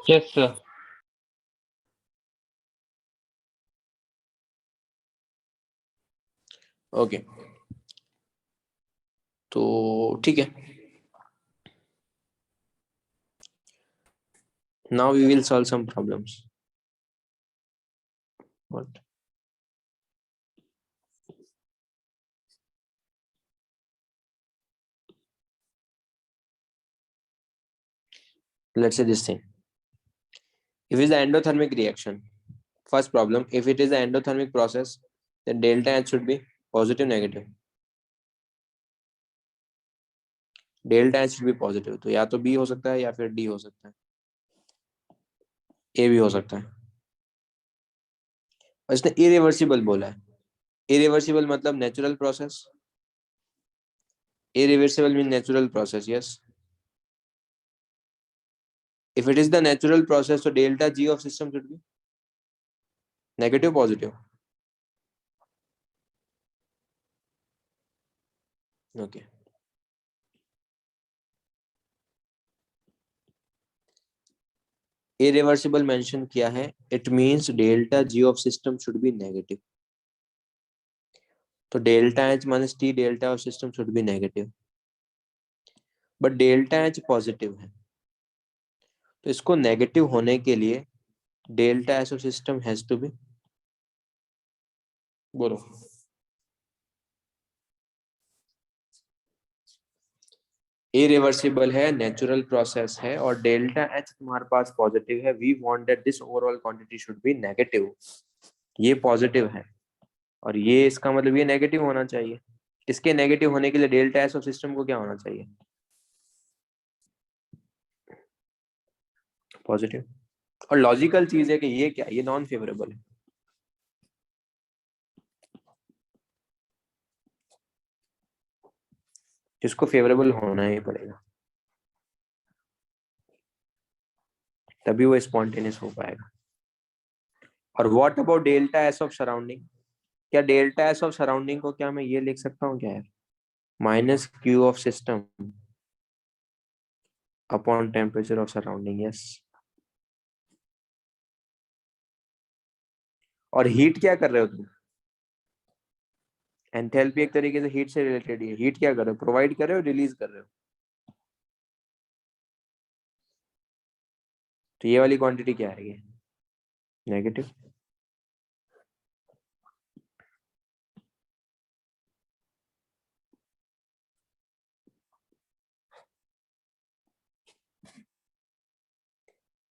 Yes, sir. Okay, तो ठीक है, now we will solve some problems. What? Let's say this thing. If it is an endothermic reaction, first problem, if it is an endothermic process, then delta H should be positive, negative. Delta H भी positive, तो या तो B हो सकता है या फिर D हो सकता है, ए भी हो सकता है। और इसने इरिवर्सिबल बोला है। इरिवर्सिबल मतलब natural process, irreversible mean natural process, yes. If it is the natural process, तो delta G of system should be negative, positive, okay. Irreversible mention किया है, it means delta G of system should be negative, तो delta H minus T delta of system should be negative, but delta H positive है, तो इसको negative होने के लिए delta H of system has to be, बोलो, irreversible है, natural process है, और डेल्टा एच तुम्हारे पास पॉजिटिव है। We want that this overall quantity should be negative. ये पॉजिटिव है और ये इसका मतलब ये नेगेटिव होना चाहिए। इसके नेगेटिव होने के लिए डेल्टा एच ऑफ सिस्टम को क्या होना चाहिए? पॉजिटिव। और लॉजिकल चीज है कि ये क्या, ये नॉन फेवरेबल है, जिसको फेवरेबल होना ही पड़ेगा, तभी वो स्पॉन्टेनियस हो पाएगा। और what about delta S of surrounding? क्या डेल्टा एस ऑफ सराउंडिंग को क्या मैं ये लिख सकता हूँ क्या यार, minus Q of system upon temperature of surrounding, yes. और हीट क्या कर रहे हो तुम? एंथैल्पी एक तरीके से हीट से रिलेटेड है। हीट क्या कर रहे हो? प्रोवाइड कर रहे हो, रिलीज कर रहे हो? तो ये वाली क्वांटिटी क्या है? ये नेगेटिव।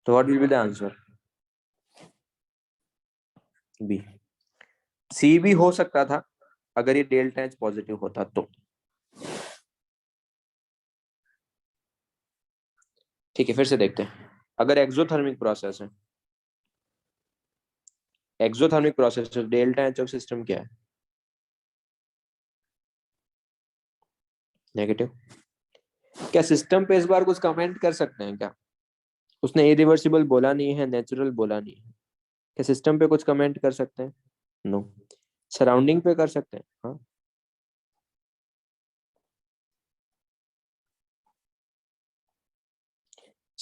तो what will be the answer? B. C भी हो सकता था अगर ये डेल्टा एच पॉजिटिव होता तो। ठीक है, फिर से देखते हैं। अगर एक्सोथर्मिक प्रोसेस है, exothermic process delta H of system क्या है? नेगेटिव। क्या सिस्टम पे इस बार कुछ कमेंट कर सकते हैं क्या? उसने इरिवर्सिबल बोला नहीं है, नेचुरल बोला नहीं है। क्या सिस्टम पे कुछ कमेंट कर सकते हैं? नो। सराउंडिंग पे कर सकते हैं, हाँ।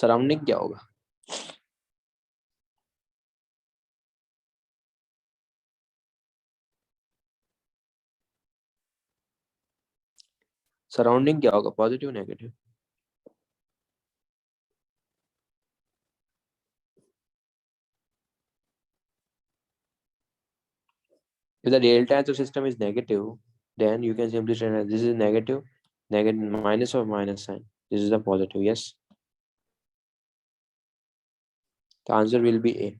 सराउंडिंग क्या होगा? सराउंडिंग क्या होगा? Positive, negative? If the delta H of system is negative, then you can simply say that this is negative, negative minus or minus sign. This is the positive. Yes. The answer will be A.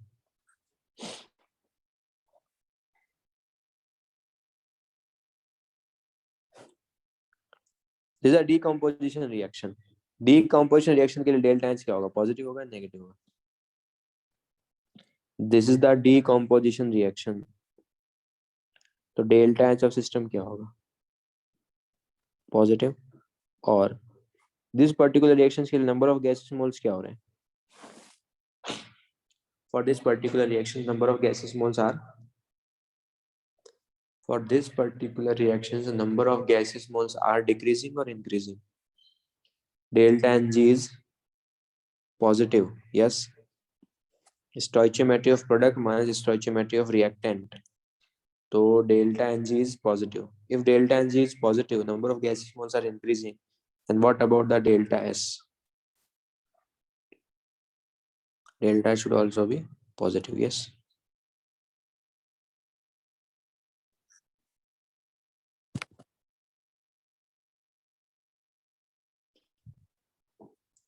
This is a decomposition reaction. Decomposition reaction के लिए delta H क्या होगा? Positive होगा, negative होगा? This is the decomposition reaction. तो delta H of system क्या होगा? Positive. और this particular reaction के लिए number of gaseous moles क्या हो रहे हैं? For this particular reaction, number of gaseous moles are. For this particular reaction, the number of gaseous moles are decreasing or increasing? Delta Ng is positive. Yes. Stoichiometry of product minus stoichiometry of reactant. So delta Ng is positive. If delta Ng is positive, number of gaseous moles are increasing. And what about the delta S? Delta should also be positive. Yes.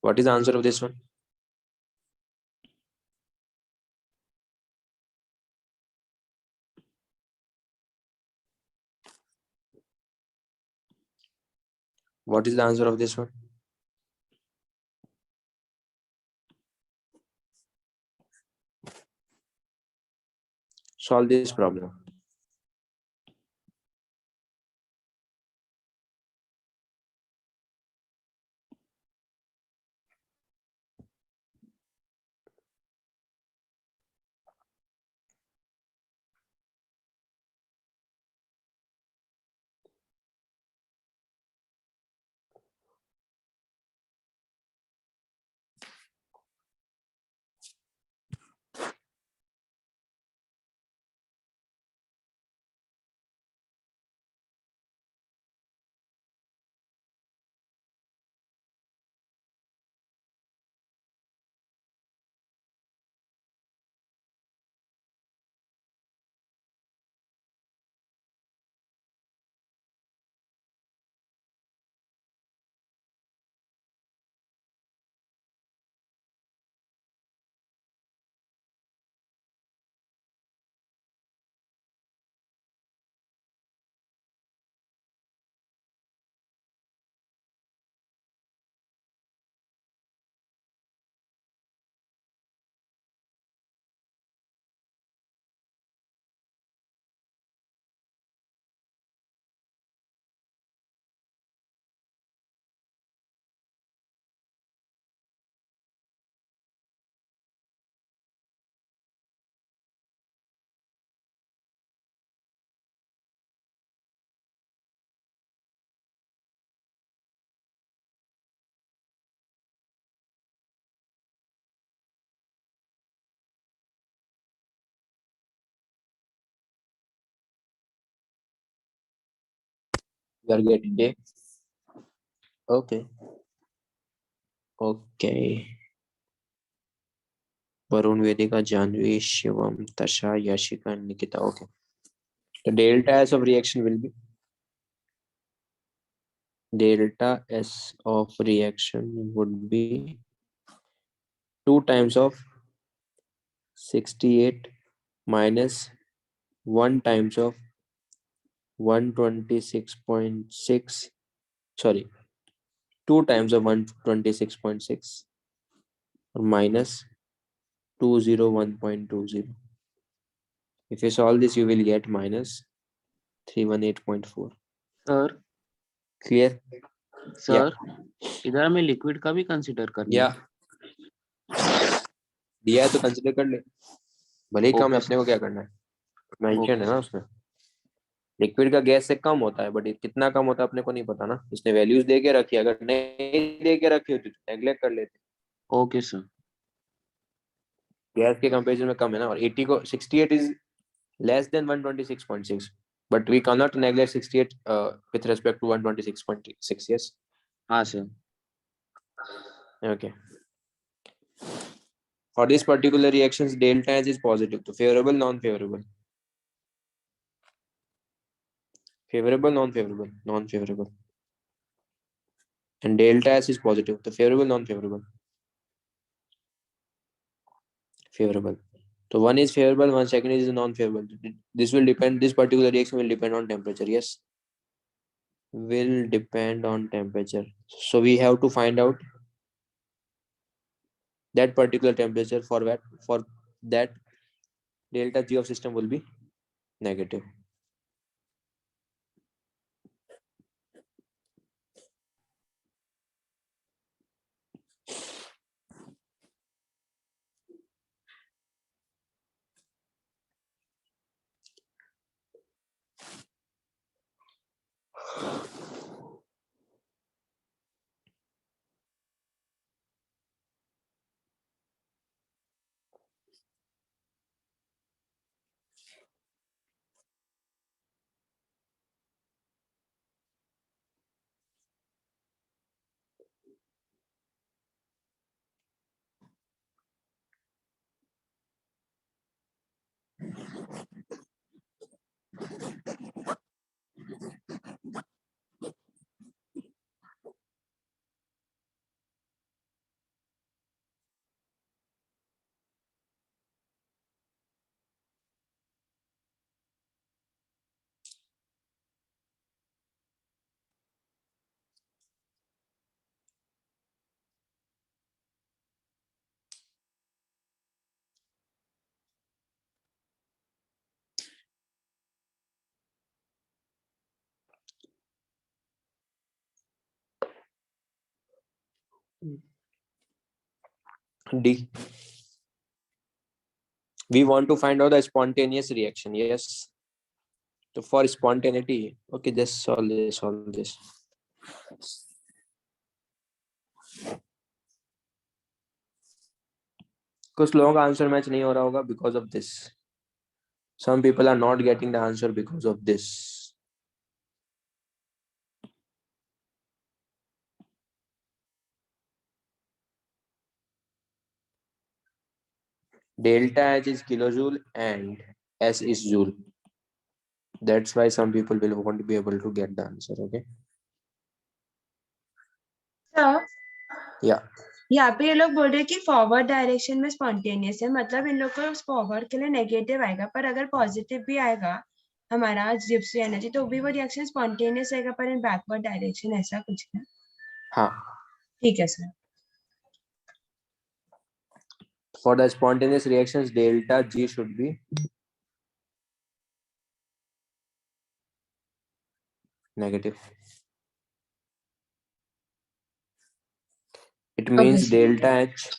What is the answer of this one? What is the answer of this one? Solve this problem. You are getting it. Okay. Okay. Varun, Vedika, Janvi, Shivam, Tasha, Yashika, and Nikita. Okay. The delta S of reaction will be delta S of reaction would be 2 times of 68 minus 1 times of 126.6. Sorry, 2 times of 126.6 or minus 201.20. If you solve this, you will get minus 318.4. Sir Clear? Sir इधर हमें liquid का भी consider करना या दिया है तो consider कर ले, भले ही कम है, ओके अपने को क्या करना है, मेंशन है ना ओके उसमें। लिक्विड का गैस से कम होता है, बट कितना कम होता है अपने को नहीं पता ना, इसने वैल्यूज दे के रखी है, अगर नहीं दे के रखी होती तो नेग्लेक्ट कर लेते। ओके सर गैस के कंपैरिजन में कम है ना, और 80 को 68 is less than 126.6, but we cannot neglect 68 with respect to 126.6. Yes. हाँ sir Okay. For this particular reactions, delta H is positive, so favorable, non-favorable, favorable, non-favorable, non-favorable, and delta S is positive, so favorable, non-favorable, favorable. So one is favorable, one second is non-favorable. This will depend. This particular reaction will depend on temperature. Yes, will depend on temperature. So we have to find out that particular temperature for that delta G of system will be negative. D. We want to find out the spontaneous reaction. Yes. So for spontaneity, okay, just solve this, solve this. कुछ लोगों का answer match नहीं हो रहा होगा because of this. Some people are not getting the answer because of this. Delta H is kilojoule and S is joule. That's why some people will want to be able to get the answer. Okay. Sir Yeah. यहाँ पे ये लोग बोल रहे हैं कि forward direction में spontaneous है, मतलब इन लोग को फॉरवर्ड के लिए नेगेटिव आएगा, पर अगर पॉजिटिव भी आएगा हमारा जिप्सी एनर्जी तो भी वो रिएक्शन स्पॉन्टेनियस रहेगा, पर इन बैकवर्ड डायरेक्शन, ऐसा कुछ है। हाँ. ठीक है sir. For the spontaneous reactions, delta G should be negative. It means Okay, sir. delta H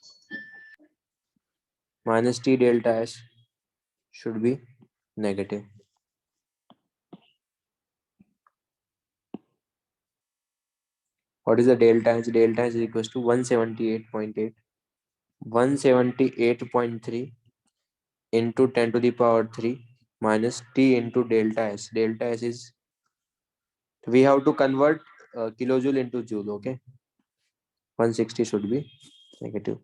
minus T delta S should be negative. What is the delta H? Delta H is equals to 178.8, 178.3 into 10 to the power 3 minus T into delta S. Delta S is, we have to convert kilojoule into joule. Okay. 160 should be negative.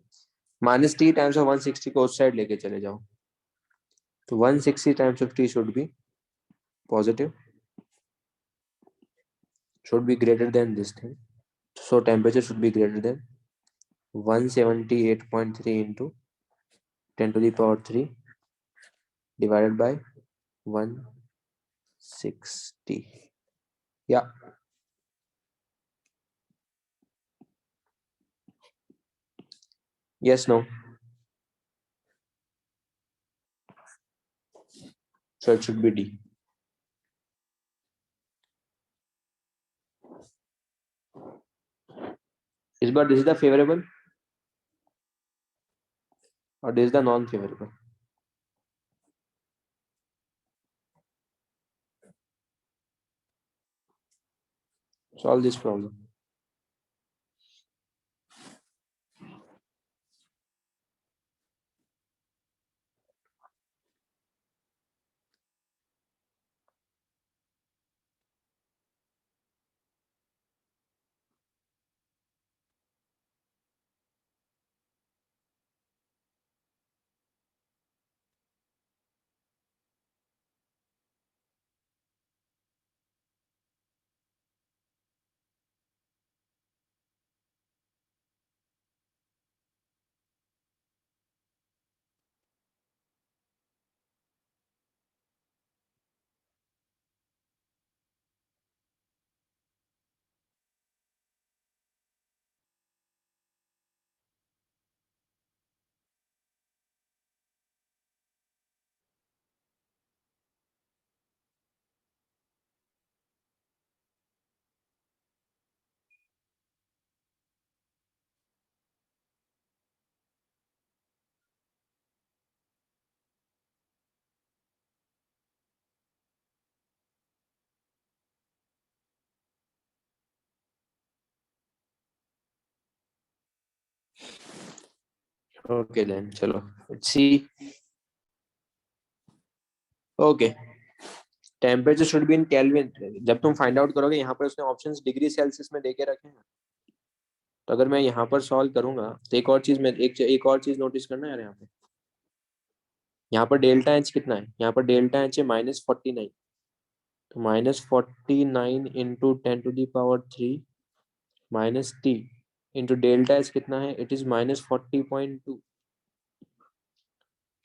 Minus T times of 160 को उस side लेके चले जाओ, तो 160 times of T should be positive, should be greater than this thing. So temperature should be greater than 178.3 into 10 to the power 3 divided by 160. Yeah. Yes, no. So it should be D. But this is the favorable or this is the non-favorable? Solve this problem. Okay then, चलो let's see. Okay, temperature should be in kelvin. जब तुम find out करोगे, यहाँ पर उसने options degree Celsius में देके रखे हैं. तो अगर मैं यहाँ पर सॉल्व करूंगा तो एक और चीज में एक और चीज नोटिस करना यार. यहाँ पर डेल्टा एच कितना है? यहाँ पर डेल्टा एच है -49. तो -49 into 10⁻³ minus T into delta H कितना है? It is -40.2.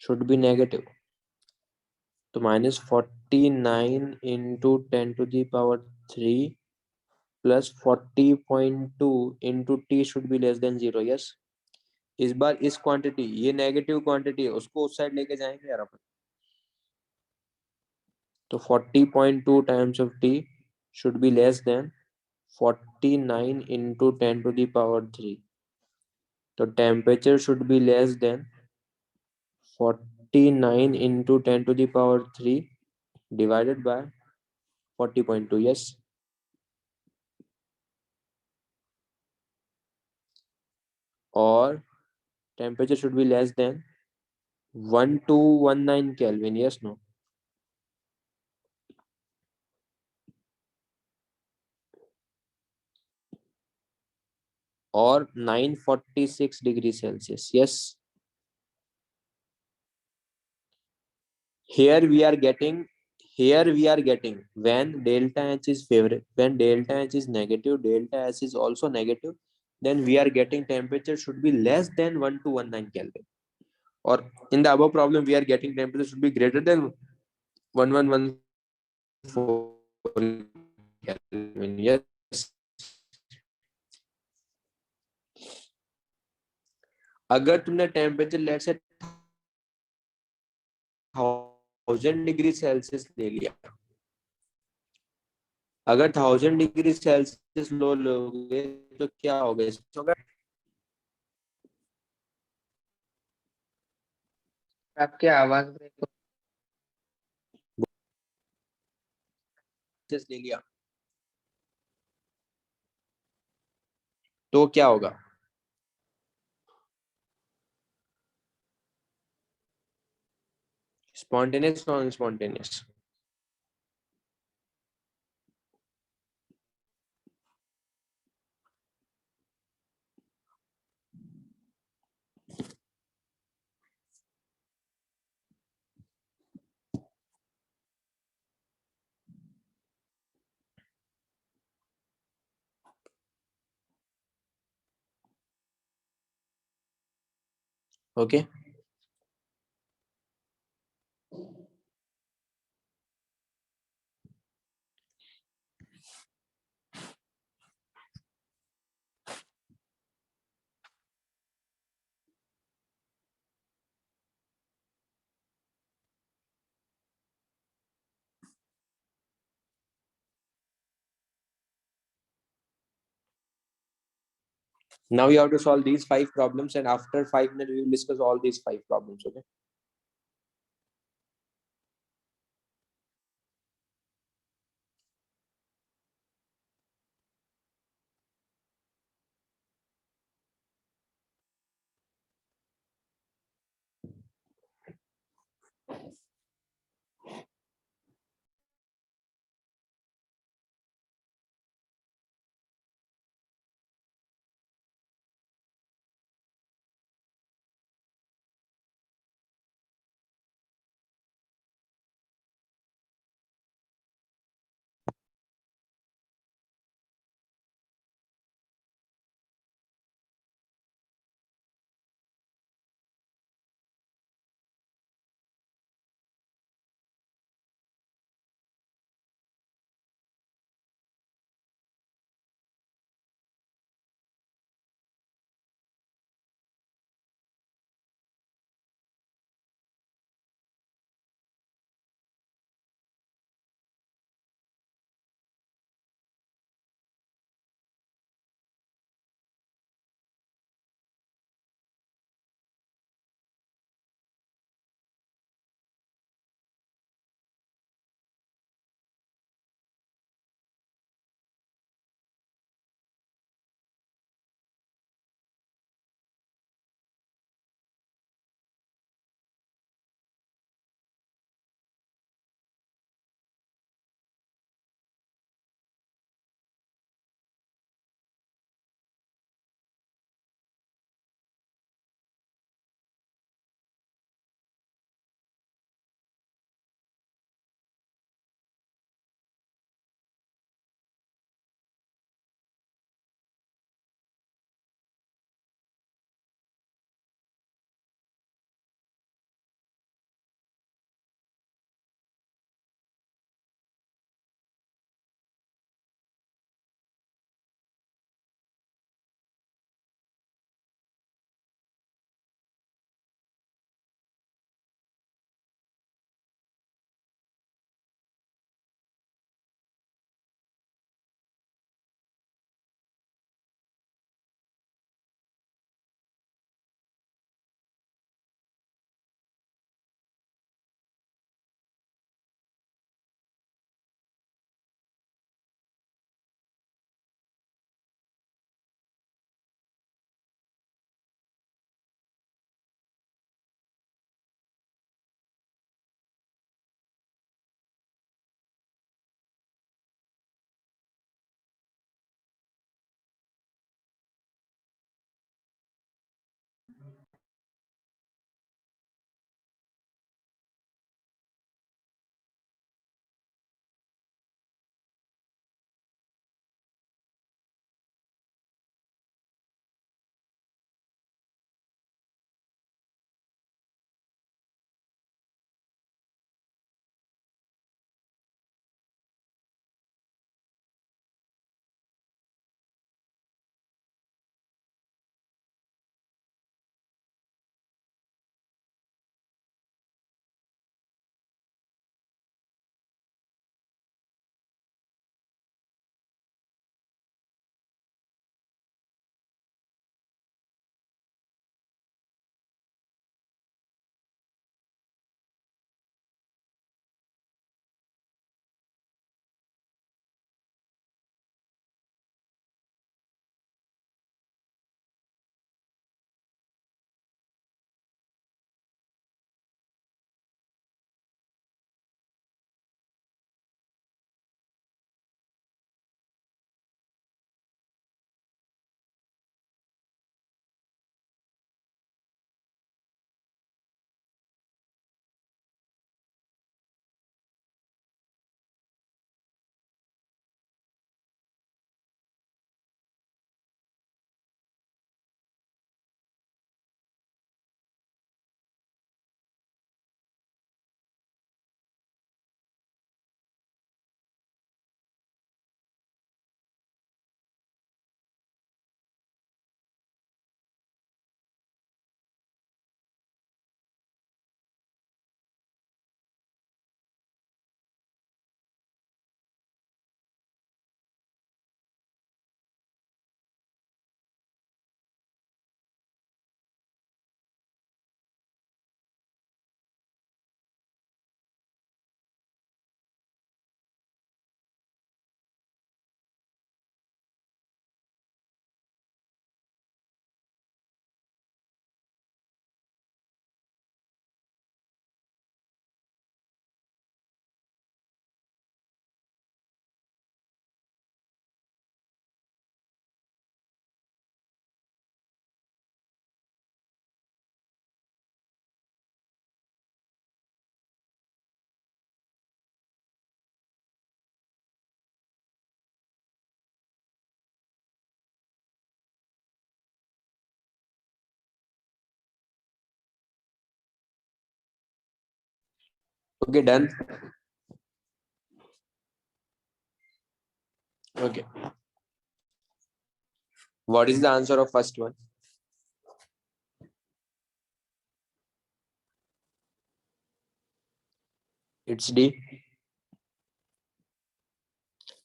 Should be negative. तो -49 into 10⁻³ plus 40.2 into T should be less then 0. Yes. इस बार इस क्वांटिटी, ये नेगेटिव क्वांटिटी है, उसको उस साइड लेके जाएंगे यार अपन. तो 40.2 times of T should be less than 49 into 10⁻³. तो temperature should be less than 49 into 10⁻³ divided by 40.2. Yes. और temperature should be less than 1219 kelvin. Yes, no. और 946 degree celsius. Yes. Here we are getting when delta H is favorable, when delta H is negative, delta S is also negative, then we are getting temperature should be less than 1219 Kelvin. Or in the above problem, we are getting temperature should be greater than 1114 Kelvin. Yes. अगर तुमने temperature late से 1000 degree Celsius ले लिया, अगर 1000 degree Celsius लो लोगे तो क्या होगा? आपकी आवाज ब्रेक ले लिया तो क्या होगा? Spontaneous, non spontaneous? Okay. Now you have to solve these 5 problems, and after 5 minutes we will discuss all these 5 problems. Okay. Okay, done. Okay. What is the answer of first one? It's D.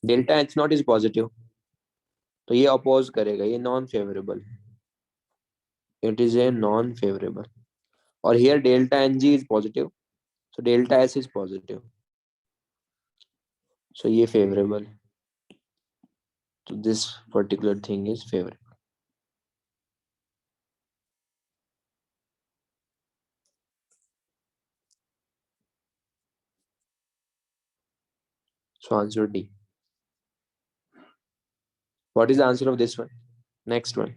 Delta H naught is positive. तो ये oppose करेगा, ये non favorable. It is a non favorable. Or here delta Ng is positive. So delta S is positive. So ये favorable. So this particular thing is favorable. So answer D. What is the answer of this one? Next one.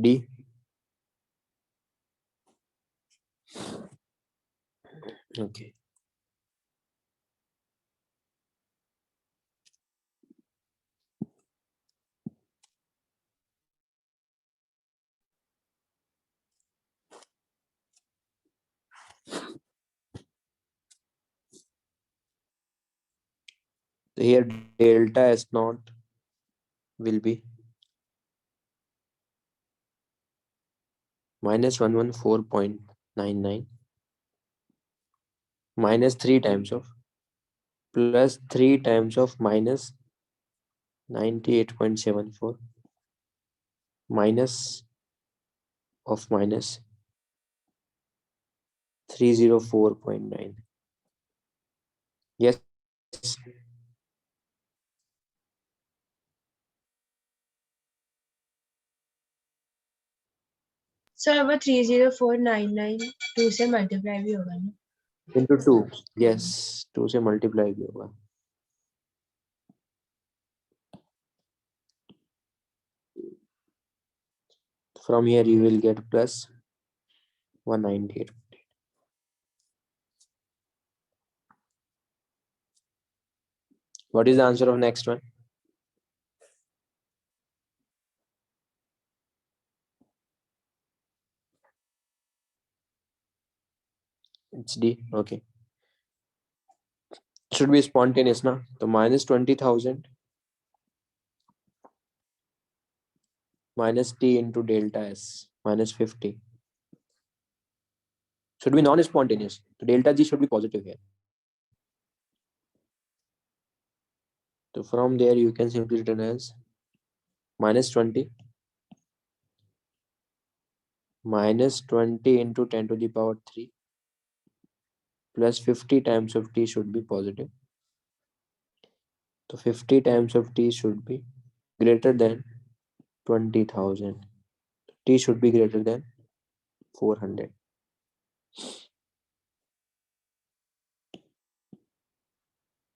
D. Okay. So here delta S naught will be minus 114.99 minus 3 times of plus 3 times of minus 98.74 minus of minus 304.9. Yes. Sir वो 304,992 से multiply भी होगा ना? Into 2. Yes. 2 से multiply भी होगा. From here you will get plus 198. What is the answer of next one? It's D. Okay. Should be spontaneous now. So minus 20,000 minus T into delta S minus 50 should be non-spontaneous. So delta G should be positive here. So from there you can simply written as minus 20 minus 20 into 10 to the power 3 plus 50 times of T should be positive. So 50 times of T should be greater than 20,000. T should be greater than 400.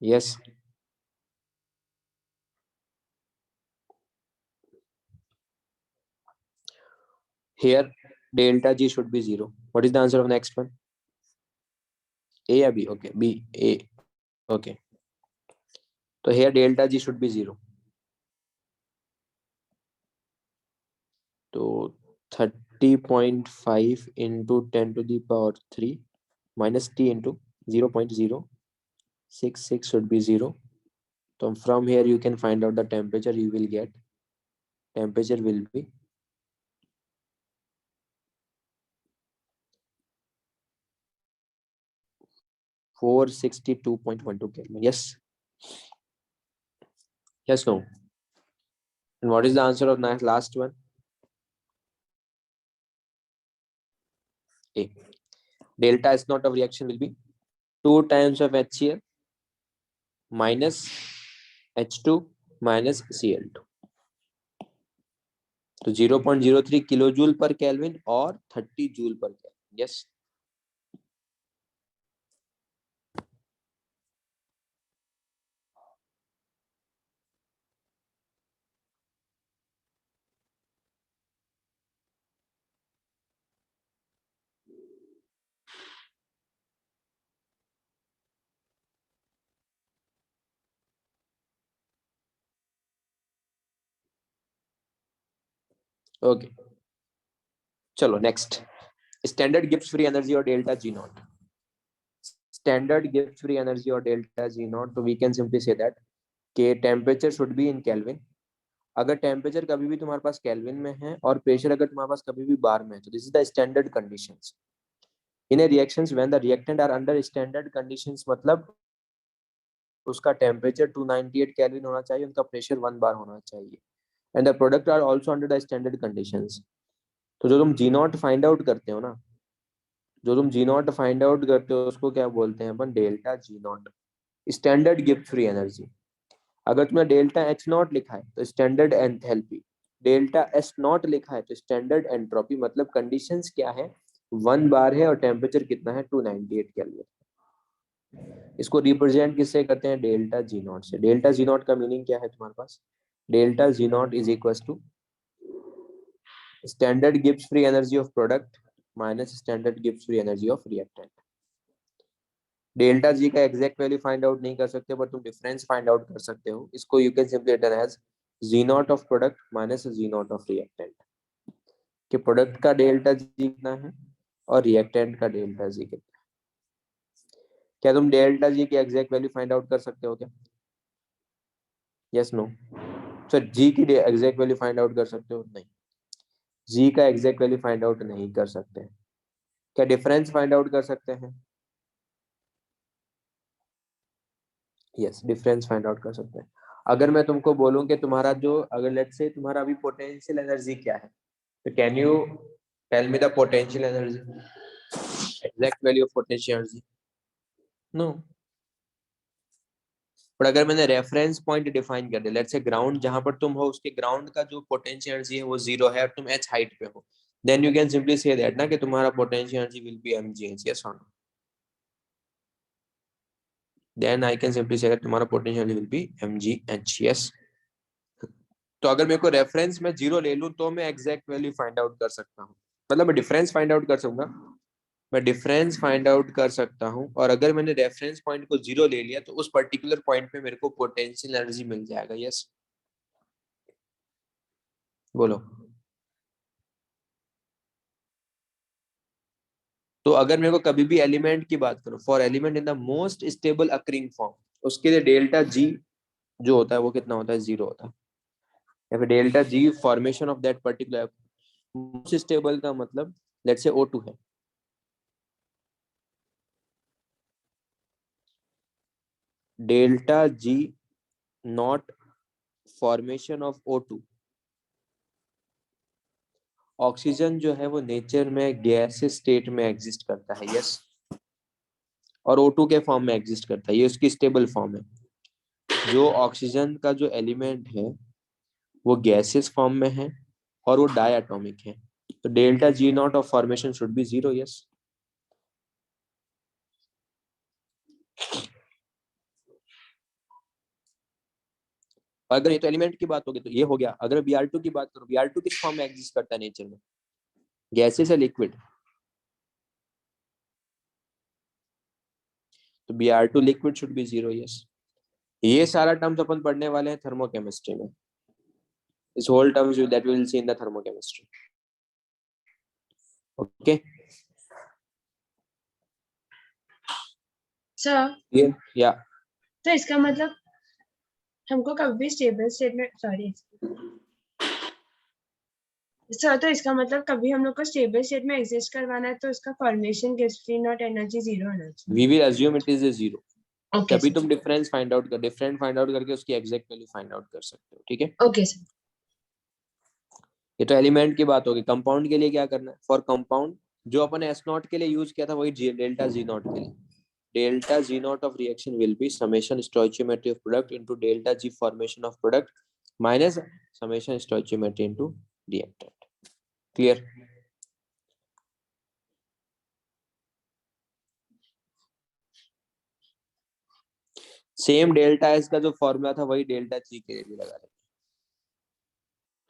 Yes. Here delta G should be 0. What is the answer of next one? A or B? Okay, B, A. Okay. So here delta G should be 0. So 30.5 into 10 to the power 3 minus T into 0.066 should be 0. So from here you can find out the temperature you will get. Temperature will be 462.12 Kelvin. Yes. Yes, no. And what is the answer of the last one? A. Delta S naught of reaction will be 2 times of HCl minus H2 minus Cl2. तो 0.03 kilojoule पर kelvin और 30 joule पर kelvin. Yes. Okay, चलो next. standard gives free energy or delta G naught. Standard gives free energy or delta G naught, so we can simply say that कि temperature should be in Kelvin. अगर temperature कभी भी तुम्हारे पास kelvin में है और pressure अगर तुम्हारे पास कभी भी बार में है, तो this is the standard conditions in a reactions when the reactant are under standard conditions, मतलब उसका टेम्परेचर 298 केल्विन होना चाहिए, उनका प्रेशर 1 बार होना चाहिए, and the product are also under the standard conditions. तो जो तुम जी नॉट फाइंड आउट करते हो ना, जो तुम जी नॉट फाइंड आउट करते हो उसको क्या बोलते हैं अपन, delta G naught, standard Gibbs free energy. अगर तुमने डेल्टा एच नॉट लिखा है तो standard enthalpy, delta S naught लिखा है तो स्टैंडर्ड एंट्रोपी, मतलब कंडीशंस क्या है, 1 बार है और टेम्परेचर कितना है 298 केल्विन। इसको रिप्रेजेंट किससे करते हैं, डेल्टा जी नॉट से। डेल्टा जी नॉट का मीनिंग क्या है तुम्हारे पास, delta G naught is equal to standard Gibbs free energy of product minus standard Gibbs free energy of reactant. Delta G का एग्जैक्ट वैल्यू फाइंड आउट नहीं कर सकते, पर तुम डिफरेंस फाइंड आउट कर सकते हो। इसको you can simply written as G not of product minus G not of reactant, कि प्रोडक्ट का डेल्टा जी कितना है और रिएक्टेंट का डेल्टा जी कितना है। क्या तुम डेल्टा जी की एग्जैक्ट वैल्यू फाइंड आउट कर सकते हो क्या, यस नो? सर जी की एग्जैक्ट वैल्यू फाइंड आउट कर सकते हो, नहीं, जी का एग्जैक्ट वैल्यू फाइंड आउट नहीं कर सकते। क्या डिफरेंस फाइंड आउट कर सकते हैं, यस, डिफरेंस फाइंड आउट कर सकते हैं। अगर मैं तुमको बोलूं कि तुम्हारा जो, अगर लेट्स से तुम्हारा अभी पोटेंशियल एनर्जी क्या है, तो can you tell me the potential energy, exact value of potential energy, no. पर अगर मैंने रेफरेंस पॉइंट डिफाइन कर दिया, लेट्स से ग्राउंड जहां पर तुम हो उसके ग्राउंड का जो पोटेंशियल एनर्जी है वो 0 है और तुम h हाइट पे हो, then you can simply say that ना कि तुम्हारा potential energy will be mgh, yes और no? Then I can simply say that तुम्हारा potential energy will be mgh, yes. तो अगर मेरे को रेफरेंस में 0 ले लूं तो मैं एग्जैक्ट वैल्यू फाइंड आउट कर सकता हूँ, मतलब मैं डिफरेंस फाइंड आउट कर सकूंगा, मैं डिफरेंस फाइंड आउट कर सकता हूँ। और अगर मैंने रेफरेंस पॉइंट को 0 ले लिया तो उस पर्टिकुलर पॉइंट पे मेरे को पोटेंशियल एनर्जी मिल जाएगा, यस, बोलो। तो अगर मेरे को कभी भी एलिमेंट की बात करो, for element in the most stable occurring form, उसके लिए डेल्टा जी जो होता है वो कितना होता है, 0 होता है। या फिर delta G formation of that particular most stable का मतलब लेट्स से O2 है, delta G not formation of O2, oxygen जो है वो नेचर में गैस स्टेट में एग्जिस्ट करता है, यस, और O2 के फॉर्म में एग्जिस्ट करता है, ये उसकी स्टेबल फॉर्म है। जो ऑक्सीजन का जो एलिमेंट है वो गैसेस फॉर्म में है और वो डायटोमिक है, तो delta G not of formation should be 0, yes. अगर ये तो एलिमेंट की बात होगी तो ये हो गया। अगर Br2 की बात करो, Br2 किस फॉर्म में एग्जिस्ट करता है नेचर में, गैसेस है लिक्विड, तो Br2 liquid should be 0, yes. ये सारा टर्म्स अपन पढ़ने वाले हैं थर्मोकेमिस्ट्री में, इस whole terms that we will see in the thermochemistry, okay. Sir ये या तो इसका मतलब हमको कभी भी स्टेबल स्टेट में, सॉरी सर, तो इसका मतलब कभी हम लोग को स्टेबल स्टेट में एग्जिस्ट करवाना है तो इसका फॉर्मेशन गिव्स फ्री नॉट एनर्जी 0 होना चाहिए। We will assume it is a 0, okay तभी सर, तुम डिफरेंस फाइंड आउट कर, डिफरेंट फाइंड आउट करके उसकी एग्जैक्ट वैल्यू फाइंड आउट कर सकते हो, ठीक है। Okay sir. ये तो एलिमेंट की बात होगी। कंपाउंड के लिए क्या करना है, फॉर कंपाउंड जो अपन एस नॉट के लिए यूज किया था वही डेल्टा जी नॉट के लिए, delta G not of reaction will be summation stoichiometry of product into delta G formation of product minus summation stoichiometry into reactant, clear? Same delta S का जो formula था वही delta G के लिए भी लगा रहे,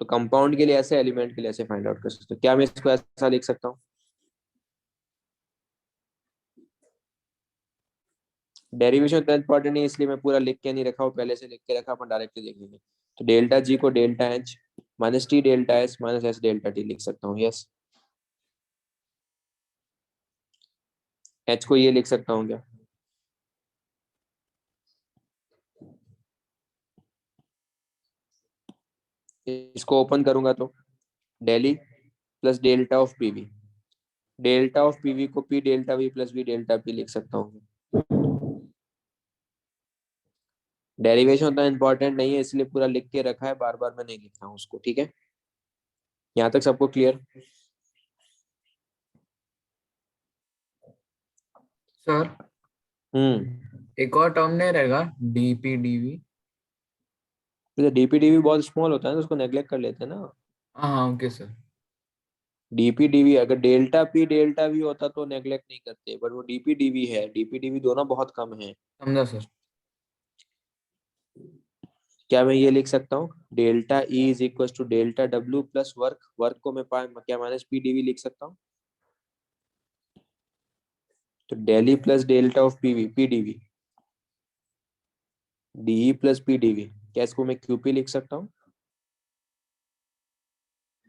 तो कंपाउंड के लिए ऐसे, एलिमेंट के लिए ऐसे फाइंड आउट कर सकते हो। क्या मैं इसको ऐसा लिख सकता हूँ, डेरिवेशन इतना इंपॉर्टेंट नहीं इसलिए मैं पूरा लिख के नहीं रखा हूँ, पहले से लिख के रखा, अपन डायरेक्टली लिख लेंगे। तो डेल्टा जी को delta H minus T delta S minus S delta T लिख सकता हूँ, यस। एच को ये लिख सकता हूँ क्या? इसको ओपन करूंगा तो daily plus delta of PV, delta of PV को P delta V plus V delta P लिख सकता हूँ। डेरिवेशन उतना इंपॉर्टेंट नहीं है इसलिए पूरा लिख के रखा है, बार बार मैं नहीं लिख रहा हूँ उसको। ठीक है, यहाँ तक सबको क्लियर? सर एक और टर्म नहीं रहेगा, डीपीडीवी? डीपीडीवी बहुत स्मॉल होता है ना, उसको नेग्लेक्ट कर लेते हैं ना। हाँ ओके सर। डीपीडीवी अगर डेल्टा पी डेल्टा वी होता तो नेग्लेक्ट नहीं करते, बट वो डीपीडीवी है, डीपीडीवी दोनों बहुत कम है। समझा सर। क्या मैं ये लिख सकता हूँ delta E is equal to delta W plus work, work को मैं क्या माइनस पीडीवी लिख सकता हूँ? तो daily plus delta of PV PDV, DE plus PDV, क्या इसको मैं क्यूपी लिख सकता हूँ?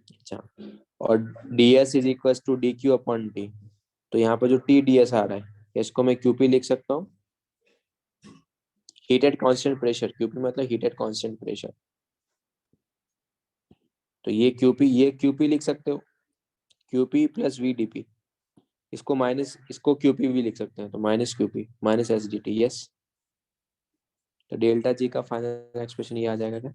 अच्छा, और DS is equal to D Q upon T, तो यहाँ पर जो टी डीएस आ रहा है, क्या इसको मैं क्यूपी लिख सकता हूँ? Heat at constant pressure, QP मतलब हीट एट कांस्टेंट प्रेशर, तो ये क्यूपी लिख सकते हो, क्यूपी प्लस वीडीपी, इसको माइनस, इसको क्यूपी भी लिख सकते हैं, तो minus QP minus S D T. Yes, तो डेल्टा जी का फाइनल एक्सप्रेशन ये आ जाएगा क्या?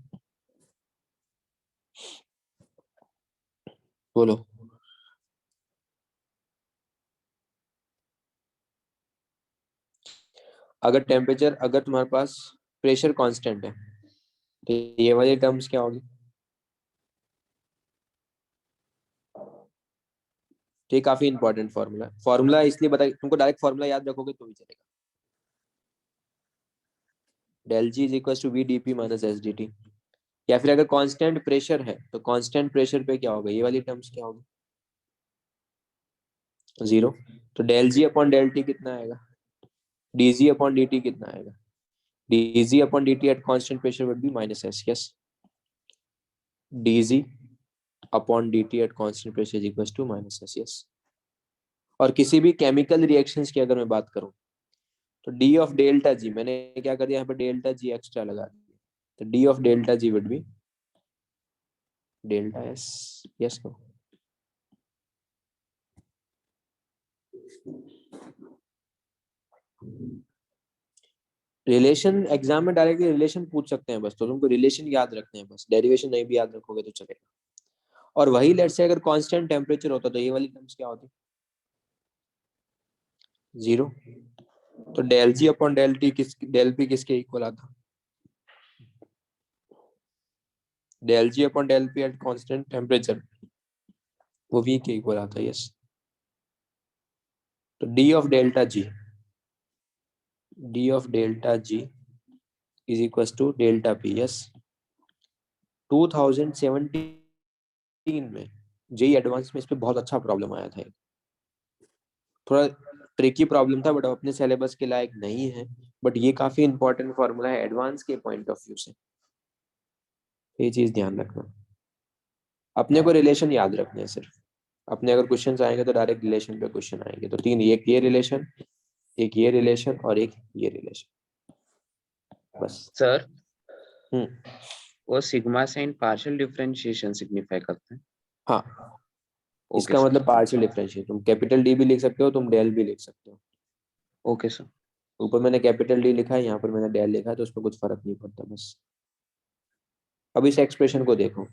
बोलो। अगर टेम्परेचर, अगर तुम्हारे पास प्रेशर कांस्टेंट है तो ये वाली टर्म्स क्या होगी? तो ये काफी इंपॉर्टेंट फॉर्मूला, फॉर्मूला इसलिए बता, तुमको डायरेक्ट फॉर्मूला याद रखोगे तो भी चलेगा। Del G is equal to V D P minus S D T, या फिर अगर कांस्टेंट प्रेशर है तो कांस्टेंट प्रेशर पे क्या होगा, ये वाली टर्म्स क्या होगी? जीरो। तो del G upon del T कितना आएगा? डीजी अपॉन डी टी कितना आएगा? DG upon D T at constant pressure would be minus S. Yes, DG upon D T at constant pressure is equal to minus S. Yes, और किसी भी chemical reactions की अगर मैं बात करूं तो डी ऑफ डेल्टा जी, मैंने क्या कर दिया यहाँ पे डेल्टा जी एक्स्ट्रा लगा दिया, तो D of delta G would be delta S. Yes no? Relation exam में डायरेक्टली रिलेशन पूछ सकते हैं बस, तो तुमको रिलेशन याद रखने हैं बस, डेरिवेशन नहीं भी याद रखोगे तो चलेगा। और वही लेट से अगर कांस्टेंट टेम्परेचर होता तो ये वाली टर्म्स क्या होती? जीरो। तो del G upon del T del P किसके इक्वल आता? Del G upon del P at constant temperature, वो वी के इक्वल आता है। यस, तो D of delta G is equal to delta P. Yes, 2017 में जेई एडवांस में इस पे बहुत अच्छा प्रॉब्लम आया था, थोड़ा ट्रिकी प्रॉब्लम था, बट अपने सिलेबस के लायक नहीं है, बट ये काफी इंपॉर्टेंट फॉर्मूला है एडवांस के पॉइंट ऑफ व्यू से, ये चीज ध्यान रखना। अपने को रिलेशन याद रखने हैं सिर्फ, अपने अगर क्वेश्चन आएंगे तो डायरेक्ट रिलेशन पे क्वेश्चन आएंगे, तो तीन, एक ये रिलेशन, एक ये रिलेशन और एक ये रिलेशन, बस। सर हम्म, वो sigma sign partial differentiation signify करते हैं? हाँ, ओके इसका सर। मतलब पार्शियल डिफरेंशिएट, तुम कैपिटल डी भी लिख सकते हो, तुम डेल भी लिख सकते हो। Okay sir. ऊपर मैंने कैपिटल डी लिखा है, यहाँ पर मैंने डेल लिखा है, तो उसमें कुछ फर्क नहीं पड़ता बस। अब इस एक्सप्रेशन को देखो,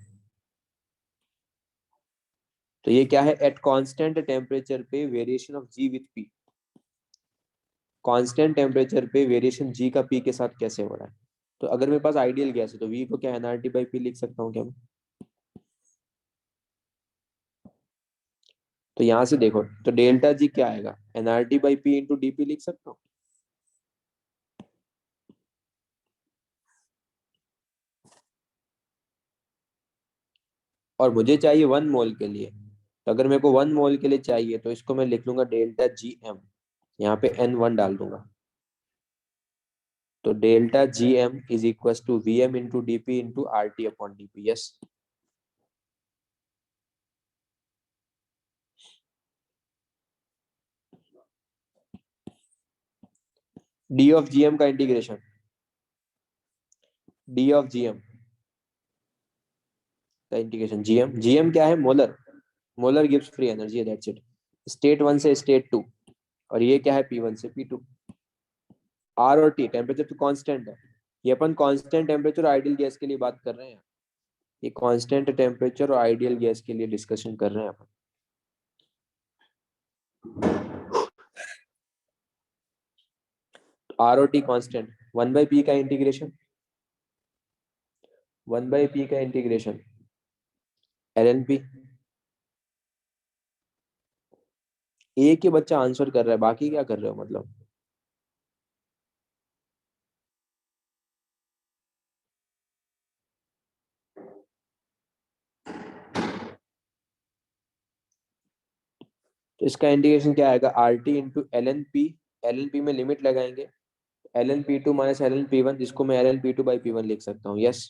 तो ये क्या है, एट कांस्टेंट टेम्परेचर पे variation of G with P, constant temperature पे वेरिएशन जी का पी के साथ कैसे हो रहा है? तो अगर मेरे पास आइडियल गैस है तो वी को क्या एनआरटी बाई पी लिख सकता हूँ क्या मैं? तो यहां से देखो, तो डेल्टा जी क्या आएगा, NRT by P into DP लिख सकता हूँ। और मुझे चाहिए 1 मोल के लिए, तो अगर मेरे को 1 मोल के लिए चाहिए तो इसको मैं लिख लूंगा डेल्टा जी एम, यहाँ पे N1 डाल दूंगा, तो delta G M is equal to V M into DP into R T upon DP. Yes, D of GM का इंटीग्रेशन, डी ऑफ जीएम का इंटीग्रेशन, जीएम क्या है, मोलर गिव्स free energy, that's it. State 1 से state 2, और ये क्या है, P1 से P2। आर और टी टेम्परेचर तो कांस्टेंट है, ये अपन कांस्टेंट टेम्परेचर आइडियल गैस के लिए बात कर रहे हैं, ये कांस्टेंट टेम्परेचर और आइडियल गैस के लिए डिस्कशन कर रहे हैं अपन। आर और टी कांस्टेंट, 1/p का इंटीग्रेशन, 1/p का इंटीग्रेशन lnp। एक ही बच्चा आंसर कर रहा है, बाकी क्या कर रहे हो मतलब? तो इसका इंटीग्रेशन क्या आएगा, R T into L N P, L N P में लिमिट लगाएंगे, L N P two minus L N P one, जिसको मैं L N P two by P one लिख सकता हूँ, यस।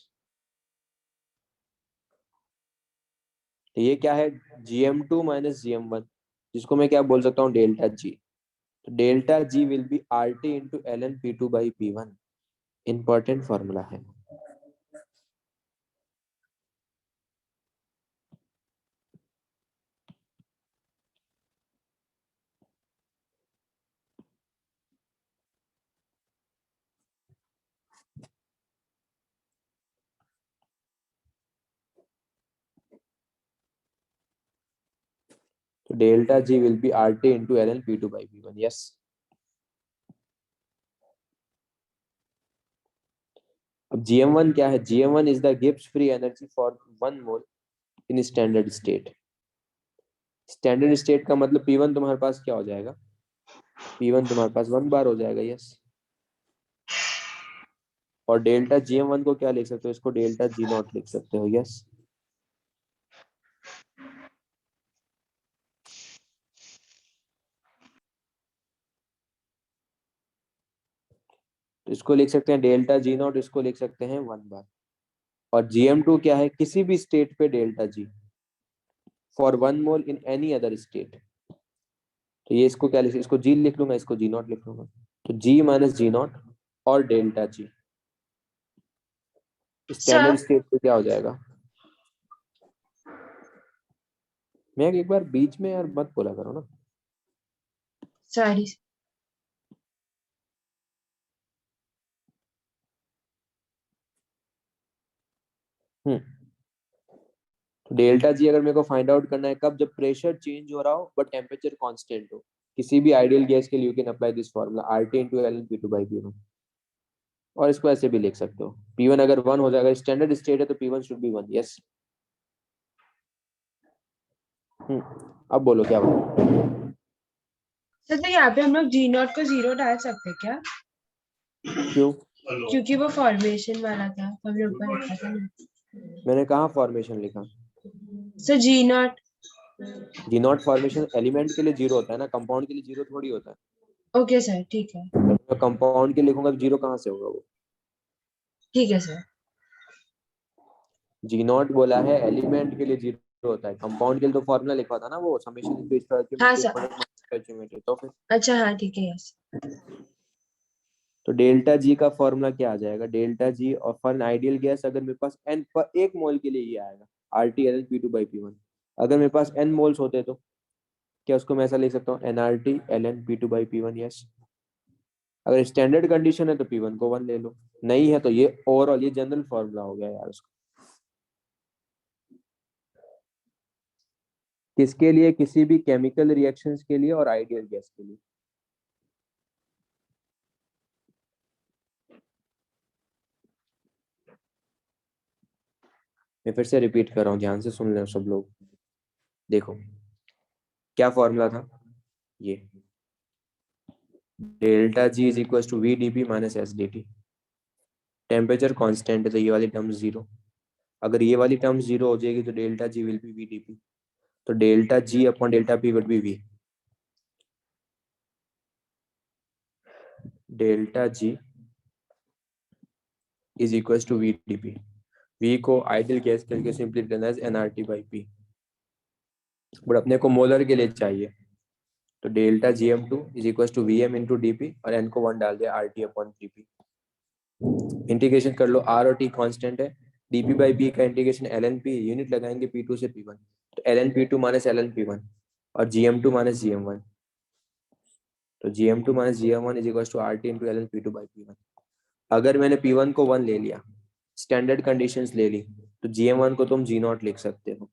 तो ये क्या है, GM2 माइनस GM1, जिसको मैं क्या बोल सकता हूँ, डेल्टा जी। तो delta G will be R T into L N P two by P one, important formula है। तो delta G will be R T into L N P two by P one, yes. अब GM1 क्या है, GM1 is the Gibbs free energy for 1 mole in standard state. Standard state का मतलब P1 तुम्हारे पास क्या हो जाएगा, P1 तुम्हारे पास 1 बार हो जाएगा, यस। और डेल्टा GM1 को क्या लिख सकते हो, इसको डेल्टा जी नॉट लिख सकते हो, यस। तो इसको लिख सकते हैं डेल्टा जी नॉट, इसको लिख सकते हैं 1 बार। और GM2 क्या है, किसी भी स्टेट पे delta G for 1 mole in any other state. तो ये इसको क्या लिख, इसको जी लिख लूंगा, इसको जी नॉट लिख लूंगा। तो जी माइनस जी नॉट और delta G, standard sir state पे क्या हो जाएगा। मैं एक बार बीच में यार मत बोला करो ना। सॉरी। तो डेल्टा जी अगर मेरे को फाइंड आउट करना है कब, जब प्रेशर चेंज हो रहा हो बट टेम्परेचर कांस्टेंट हो, किसी भी आइडियल गैस के लिए you can apply this formula RT into L N P two by P one. और इसको ऐसे भी लिख सकते हो, P1 अगर 1 हो जाएगा, स्टैंडर्ड स्टेट है तो P1 शुड बी 1, यस। अब बोलो क्या बोलो। सर तो यहाँ पे हम लोग जी नॉट को 0 डाल सकते हैं क्या? क्यों? क्योंकि वो फॉर्मेशन वाला था, तो हमने ऊपर लिखा था ना। मैंने कहा फॉर्मेशन लिखा, sir G not. G not formation element के लिए 0 होता है ना, कंपाउंड के लिए 0 थोड़ी होता है। ओके सर, ठीक है। मैं कंपाउंड के लिखूंगा तो 0 कहाँ से होगा वो। ठीक है सर। जी नॉट बोला है एलिमेंट के लिए 0 होता है, कंपाउंड के लिए तो फॉर्मूला लिखा था ना वो, समेशन हाँ सर। तो फिर अच्छा हाँ ठीक है, यस। तो डेल्टा जी का फॉर्मूला क्या आ जाएगा, डेल्टा जी और फॉर एन आइडियल गैस अगर मेरे पास एन पर 1 मोल के लिए ये आएगा R T L N P two by P one. अगर मेरे पास n मोल्स होते तो क्या उसको मैं ऐसा लिख सकता हूँ, N R T L N P two by P one, yes. अगर स्टैंडर्ड कंडीशन है तो P1 को 1 ले लो, नहीं है तो ये ओवरऑल ये जनरल फॉर्मूला हो गया यार उसका। किसके लिए, किसी भी केमिकल रिएक्शंस के लिए और आइडियल गैस के लिए। मैं फिर से रिपीट कर रहा हूँ, ध्यान से सुन लें सब लोग। देखो क्या फॉर्मूला था, ये delta G is equal to V D P minus S D T. Temperature constant है तो ये वाली टर्म 0, अगर ये वाली टर्म 0 हो जाएगी तो delta G will be V D P. तो delta G upon delta P would be V. Delta G is equal to V D P. V को आइडियल गैस करके simply return as N R T by P, but अपने को molar के लिए चाहिए तो delta GM2 is equal to VM into DP और n को 1 डाल दिया RT अपॉन 3P। इंटीग्रेशन कर लो, R और T कांस्टेंट है, DP बाई P का इंटीग्रेशन ln P, यूनिट लगाएंगे P2 से P1, तो ln P2 minus ln P1 और GM2 माइनस GM1, तो GM2 minus GM1 is equal to RT into ln P2 by P1। अगर मैंने P1 को 1 ले लिया, स्टैंडर्ड कंडीशंस ले ली, तो GM1 को तुम G0 लिख सकते हो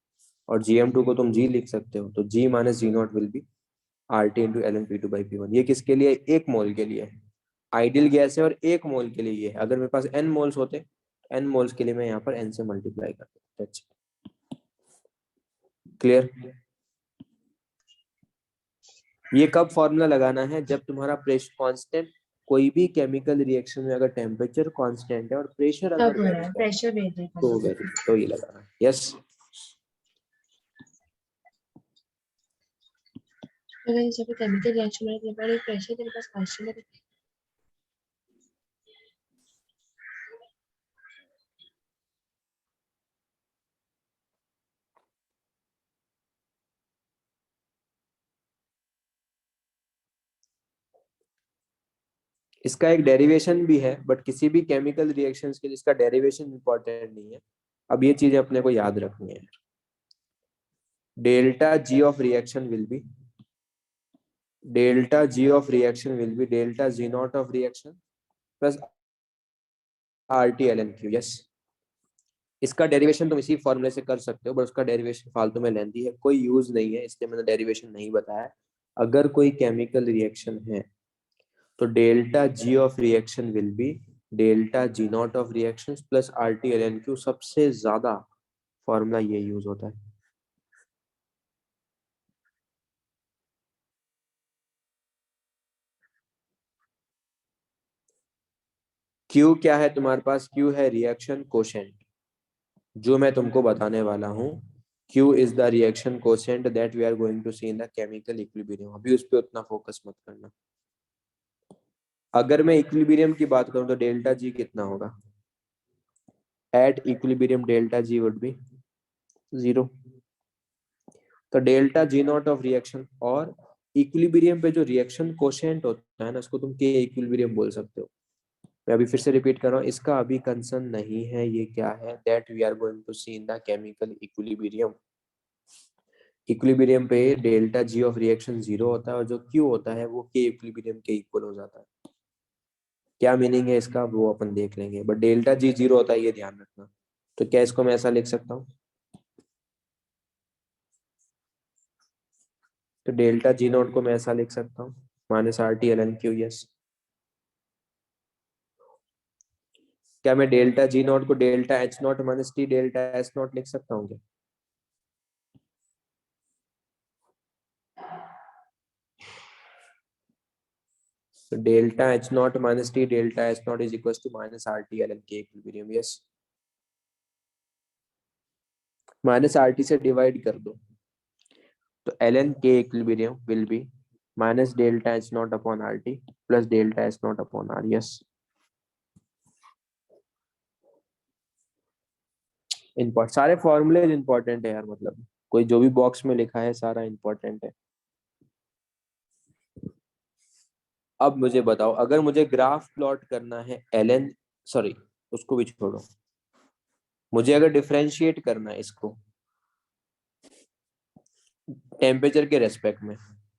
और GM2 को तुम G लिख सकते हो, तो G minus G0 will be RT into ln P2 by P1। ये किसके लिए? 1 मोल के लिए, आइडियल गैस है और 1 मोल के लिए ये है। अगर मेरे पास n मोल्स होते, n मोल्स के लिए मैं यहाँ पर n से मल्टीप्लाई करता। क्लियर? ये कब फॉर्मूला लगाना है? जब तुम्हारा प्रेशर कांस्टेंट, कोई भी केमिकल रिएक्शन में अगर टेम्परेचर कांस्टेंट है और प्रेशर अगर प्रेशर वेरी तो ये लगाना है। यस, अगर जब केमिकल रिएक्शन में तेरे पास प्रेशर तेरे पास कांस्टेंट है, इसका एक डेरिवेशन भी है, बट किसी भी केमिकल रिएक्शंस के लिए इसका डेरिवेशन इंपॉर्टेंट नहीं है। अब ये चीजें अपने को याद रखनी है। Delta G of reaction will be delta G of reaction will be delta G not of reaction plus RT ln Q। Yes, इसका डेरिवेशन तुम इसी फॉर्मूले से कर सकते हो, बट उसका डेरिवेशन फालतू में लेंथी है, कोई यूज नहीं है, इसलिए मैंने डेरिवेशन नहीं बताया। अगर कोई केमिकल रिएक्शन है तो delta G of reaction will be delta G not of reaction plus RT ln Q। सबसे ज्यादा फॉर्मूला ये यूज होता है। Q क्या है तुम्हारे पास? Q है रिएक्शन कोशेंट, जो मैं तुमको बताने वाला हूँ। Q is the reaction quotient that we are going to see in the chemical equilibrium. अभी उस पर उतना फोकस मत करना। अगर मैं इक्विलिब्रियम की बात करूं तो डेल्टा G कितना होगा? At equilibrium delta G would be 0। तो delta G not of reaction, और इक्विलिब्रियम पे जो रिएक्शन कोशेंट होता है ना, उसको तुम K इक्विलिब्रियम बोल सकते हो। मैं अभी फिर से रिपीट कर रहा हूँ, इसका अभी कंसर्न नहीं है। ये क्या है? That we are going to see in the chemical equilibrium. Equilibrium पे डेल्टा G ऑफ रिएक्शन 0 होता है और जो Q होता है वो K इक्विलिब्रियम के इक्वल हो जाता है। क्या मीनिंग है इसका वो अपन देख लेंगे, बट डेल्टा G 0 होता है, ये ध्यान रखना। तो क्या इसको मैं ऐसा लिख सकता हूँ? तो डेल्टा G नॉट को मैं ऐसा लिख सकता हूँ, minus RT ln Q। Yes, क्या मैं डेल्टा G नॉट को delta H not minus T delta S not लिख सकता हूँ क्या? तो delta H not minus T delta S not is equal to minus RT ln K equilibrium. Yes, minus RT से divide कर दो, तो ln K equilibrium will be minus delta H not upon RT plus delta S not upon R। Yes, सारे फॉर्मूले important है यार, मतलब कोई जो भी बॉक्स में लिखा है सारा इंपॉर्टेंट है। अब मुझे बताओ, अगर मुझे ग्राफ प्लॉट करना है ln, सॉरी उसको भी छोड़ो, मुझे अगर डिफरेंशिएट करना है इसको टेम्परेचर के रेस्पेक्ट में,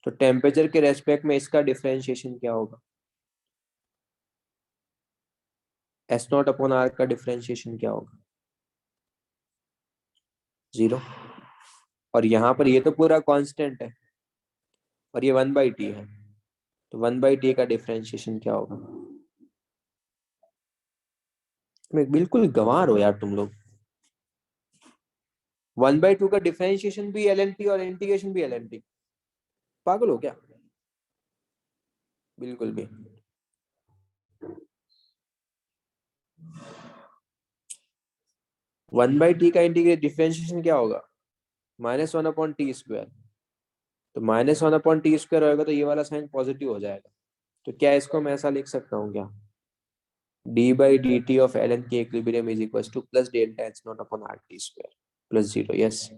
तो टेम्परेचर के रेस्पेक्ट में इसका डिफरेंशिएशन क्या होगा? S नॉट अपॉन R का डिफरेंशिएशन क्या होगा? 0। और यहाँ पर ये तो पूरा कांस्टेंट है और ये 1/T है, तो 1/T का डिफरेंशिएशन क्या होगा? मैं बिल्कुल गंवार हो यार तुम लोग। 1/2 का डिफरेंशिएशन भी ln और इंटीग्रेशन भी ln। पागल हो क्या? बिल्कुल भी। वन बाई टी का इंटीग्रेट डिफरेंशिएशन क्या होगा? -1/t²। तो -1/t² होगा तो ये वाला साइन पॉजिटिव हो जाएगा। तो क्या इसको मैं ऐसा लिख सकता हूँ क्या? d/dt of ln k equilibrium is equals to plus delta h naught upon RT² plus 0। Yes,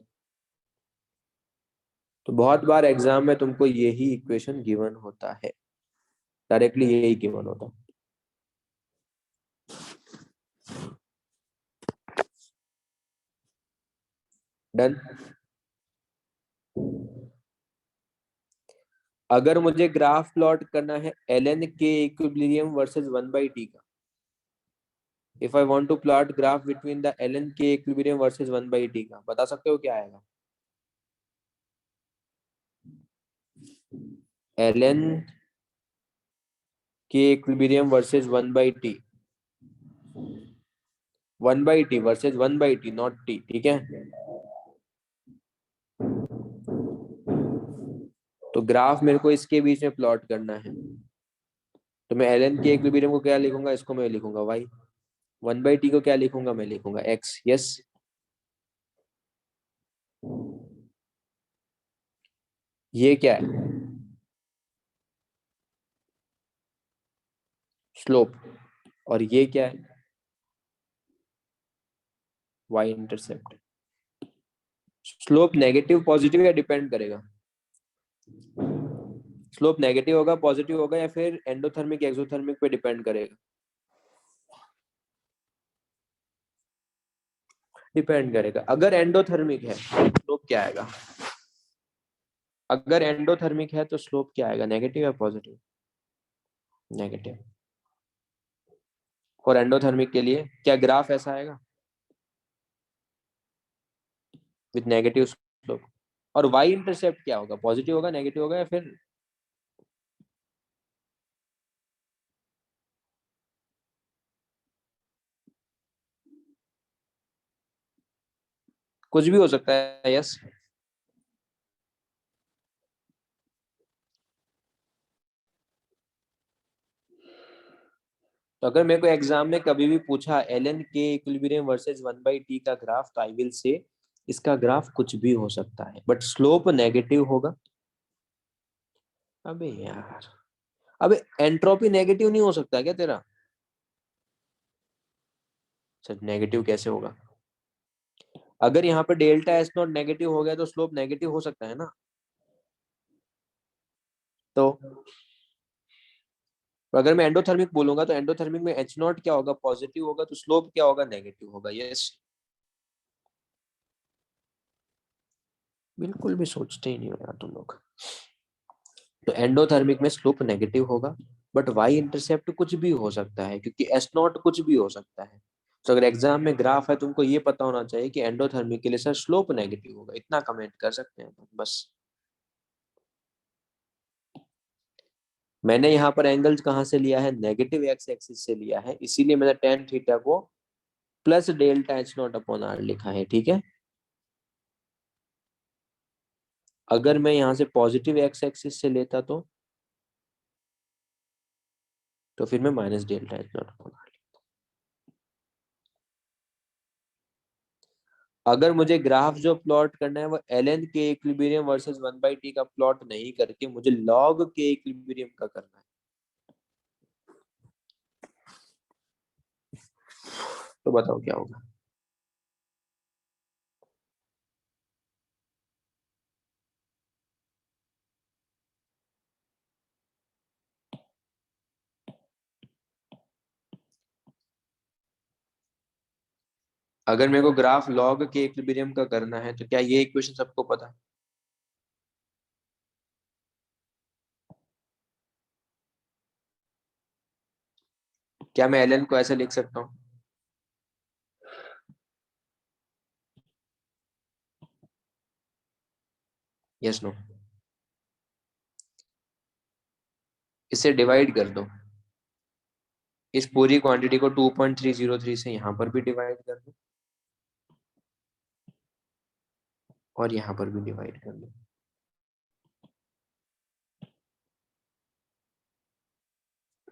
तो बहुत बार एग्जाम में तुमको यही इक्वेशन गिवन होता है, डायरेक्टली यही गिवन होता है। डन। अगर मुझे ग्राफ प्लॉट करना है ln K equilibrium versus 1/t का, if I want to plot graph between the ln K equilibrium versus 1/t का, बता सकते हो क्या आएगा? ln K equilibrium versus 1/t, 1/t versus 1/t not t, ठीक है? तो ग्राफ मेरे को इसके बीच में प्लॉट करना है, तो मैं ln के इक्विलिब्रियम को क्या लिखूंगा? इसको मैं लिखूंगा y, 1/t को क्या लिखूंगा? मैं लिखूंगा x। यस, ये क्या है? स्लोप। और ये क्या है? y intercept. Slope negative positive या डिपेंड करेगा? स्लोप नेगेटिव होगा, पॉजिटिव होगा, या फिर एंडोथर्मिक एक्सोथर्मिक पे डिपेंड करेगा? डिपेंड करेगा। अगर एंडोथर्मिक है स्लोप क्या आएगा? अगर एंडोथर्मिक है तो स्लोप क्या आएगा? नेगेटिव या पॉजिटिव? नेगेटिव। और एंडोथर्मिक के लिए क्या ग्राफ ऐसा आएगा विद नेगेटिव स्लोप? और y इंटरसेप्ट क्या होगा? पॉजिटिव होगा, नेगेटिव होगा, या फिर कुछ भी हो सकता है? यस। तो अगर मेरे को एग्जाम में कभी भी पूछा ln K equilibrium versus 1/t का ग्राफ, तो आई विल से इसका ग्राफ कुछ भी हो सकता है, बट स्लोप नेगेटिव होगा। अबे यार, अबे एंट्रोपी नेगेटिव नहीं हो सकता क्या तेरा? सर नेगेटिव कैसे होगा? अगर यहाँ पे डेल्टा एस नॉट नेगेटिव हो गया तो स्लोप नेगेटिव हो सकता है ना? तो अगर मैं एंडोथर्मिक बोलूंगा तो एंडोथर्मिक में एच नॉट क्या होगा? पॉजिटिव होगा, तो स्लोप क्या होगा? नेगेटिव होगा। यस। बिल्कुल भी सोचते ही नहीं हो यार तुम लोग। तो एंडोथर्मिक में स्लोप नेगेटिव होगा, बट वाई इंटरसेप्ट कुछ भी हो सकता है, क्योंकि एस नॉट कुछ भी हो सकता है। तो अगर एग्जाम में ग्राफ है, तुमको ये पता होना चाहिए कि एंडोथर्मिक के लिए सर स्लोप नेगेटिव होगा, इतना कमेंट कर सकते हैं बस। मैंने यहाँ पर एंगल कहाँ से लिया है? नेगेटिव एक्स एक्सिस से लिया है, इसीलिए मैंने टेन थीटा को plus delta H not upon R लिखा है, ठीक है? अगर मैं यहाँ से पॉजिटिव एक्स एक्सिस से लेता तो फिर मैं minus delta H not upon R. अगर मुझे ग्राफ जो प्लॉट करना है वो ln K equilibrium versus 1/t का प्लॉट नहीं करके मुझे log के इक्विलिब्रियम का करना है, तो बताओ क्या होगा? अगर मेरे को ग्राफ log के इक्विलिब्रियम का करना है तो क्या ये इक्वेशन सबको पता है? क्या मैं ln को ऐसे लिख सकता हूँ? Yes no? इसे डिवाइड कर दो, इस पूरी क्वांटिटी को 2.303 से यहाँ पर भी डिवाइड कर दो और यहाँ पर भी डिवाइड कर दो।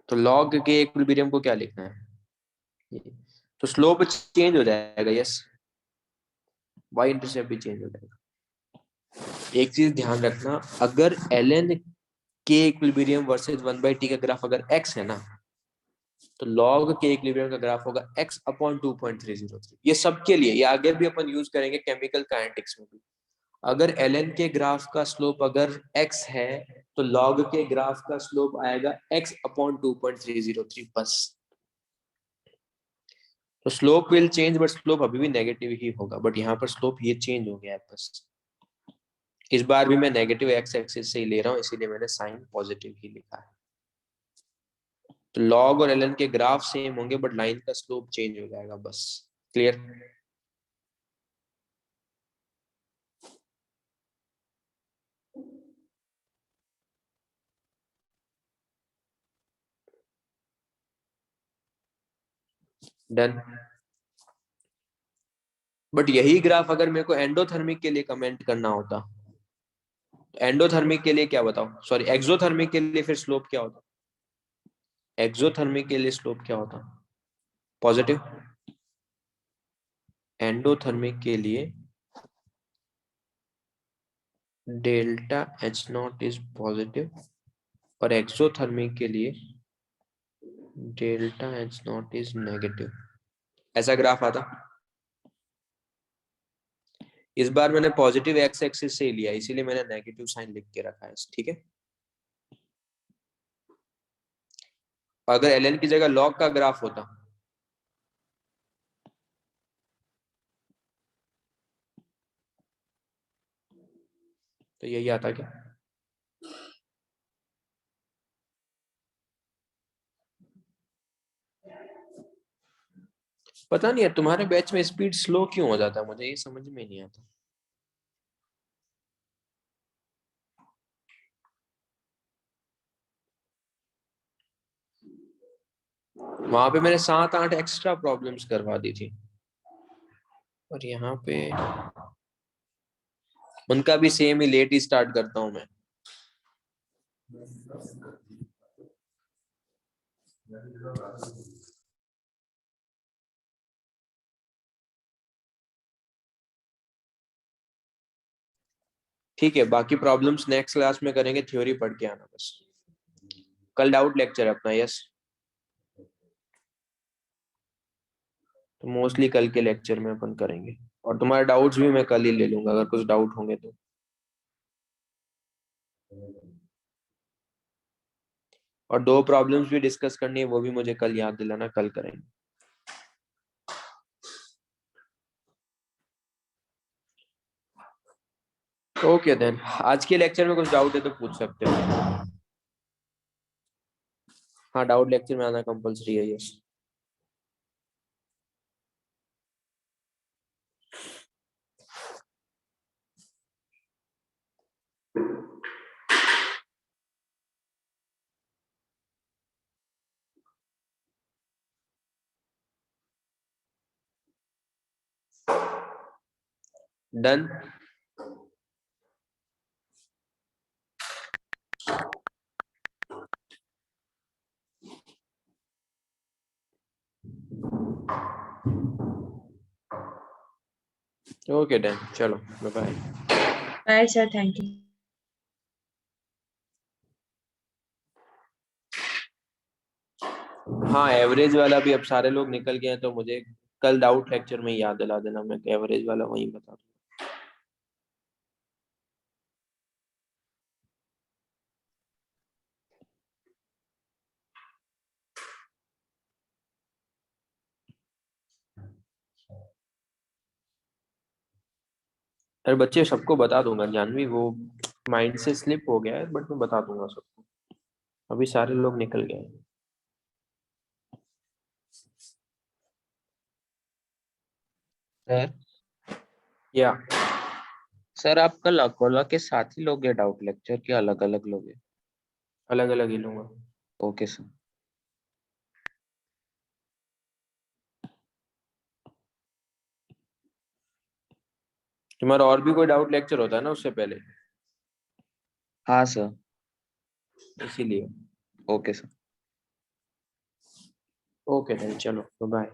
तो log के इक्विलिब्रियम को क्या लिखना है? तो स्लोप चेंज हो जाएगा। यस, वाई इंटरसेप्ट भी चेंज हो जाएगा। एक चीज ध्यान रखना, अगर ln K equilibrium versus 1/t का ग्राफ अगर x है ना, तो log के इक्विलिब्रियम का ग्राफ होगा x अपॉन 2.303। ये सबके लिए, ये आगे भी अपन यूज करेंगे केमिकल काइनेटिक्स में भी। अगर ln के ग्राफ का स्लोप अगर x है तो log के ग्राफ का स्लोप आएगा x अपॉन 2.303 बस। तो slope will change but slope अभी भी नेगेटिव ही होगा, बट यहाँ पर स्लोप ये चेंज हो गया है बस। इस बार भी मैं नेगेटिव x एक्सिस से ही ले रहा हूँ, इसीलिए मैंने साइन पॉजिटिव ही लिखा है। तो log और ln के ग्राफ सेम होंगे बट लाइन का स्लोप चेंज हो जाएगा बस। क्लियर? डन। बट यही ग्राफ अगर मेरे को एंडोथर्मिक के लिए कमेंट करना होता, एंडोथर्मिक के लिए क्या बताओ, सॉरी एक्सोथर्मिक के लिए फिर स्लोप क्या होता? एक्सोथर्मिक के लिए स्लोप क्या होता? पॉजिटिव। एंडोथर्मिक के लिए delta H not is positive और एक्सोथर्मिक के लिए delta H not is negative. ऐसा ग्राफ आता। इस बार मैंने पॉजिटिव एक्स एक्सिस से ही लिया, इसीलिए मैंने नेगेटिव साइन लिख के रखा है, ठीक है। अगर एल की जगह लॉग का ग्राफ होता तो यही आता क्या? पता नहीं है तुम्हारे बैच में स्पीड स्लो क्यों हो जाता है, मुझे ये समझ में नहीं आता। वहां पे मैंने 7-8 एक्स्ट्रा प्रॉब्लम्स करवा दी थी और यहाँ पे उनका भी सेम ही लेट ही स्टार्ट करता हूं मैं। ठीक है, बाकी प्रॉब्लम्स नेक्स्ट क्लास में करेंगे, थ्योरी पढ़ के आना बस। कल डाउट लेक्चर है अपना, यस। तो मोस्टली कल के लेक्चर में अपन करेंगे और तुम्हारे डाउट्स भी मैं कल ही ले लूंगा अगर कुछ डाउट होंगे तो। और 2 प्रॉब्लम्स भी डिस्कस करनी है, वो भी मुझे कल याद दिलाना, कल करेंगे। ओके देन, आज के लेक्चर में कुछ डाउट है तो पूछ सकते हो। हाँ, डाउट लेक्चर में आना कंपलसरी है, यस। डन। ओके डन, चलो bye bye. Bye sir, thank you. हाँ, एवरेज वाला भी अब सारे लोग निकल गए हैं तो मुझे कल डाउट लेक्चर में याद दिला देना, मैं एवरेज वाला वहीं बता दूंगा। अरे बच्चे सबको बता दूंगा जानवी, वो माइंड से स्लिप हो गया है बट मैं बता दूंगा सबको, अभी सारे लोग निकल गए हैं। सर या सर आप कल अकोला के साथ ही लोगे डाउट लेक्चर कि अलग अलग लोगे? अलग अलग ही लूंगा। Okay sir. तुम्हारा और भी कोई डाउट लेक्चर होता है ना उससे पहले, हाँ सर। इसीलिए। Okay sir. ओके देन, चलो बाय।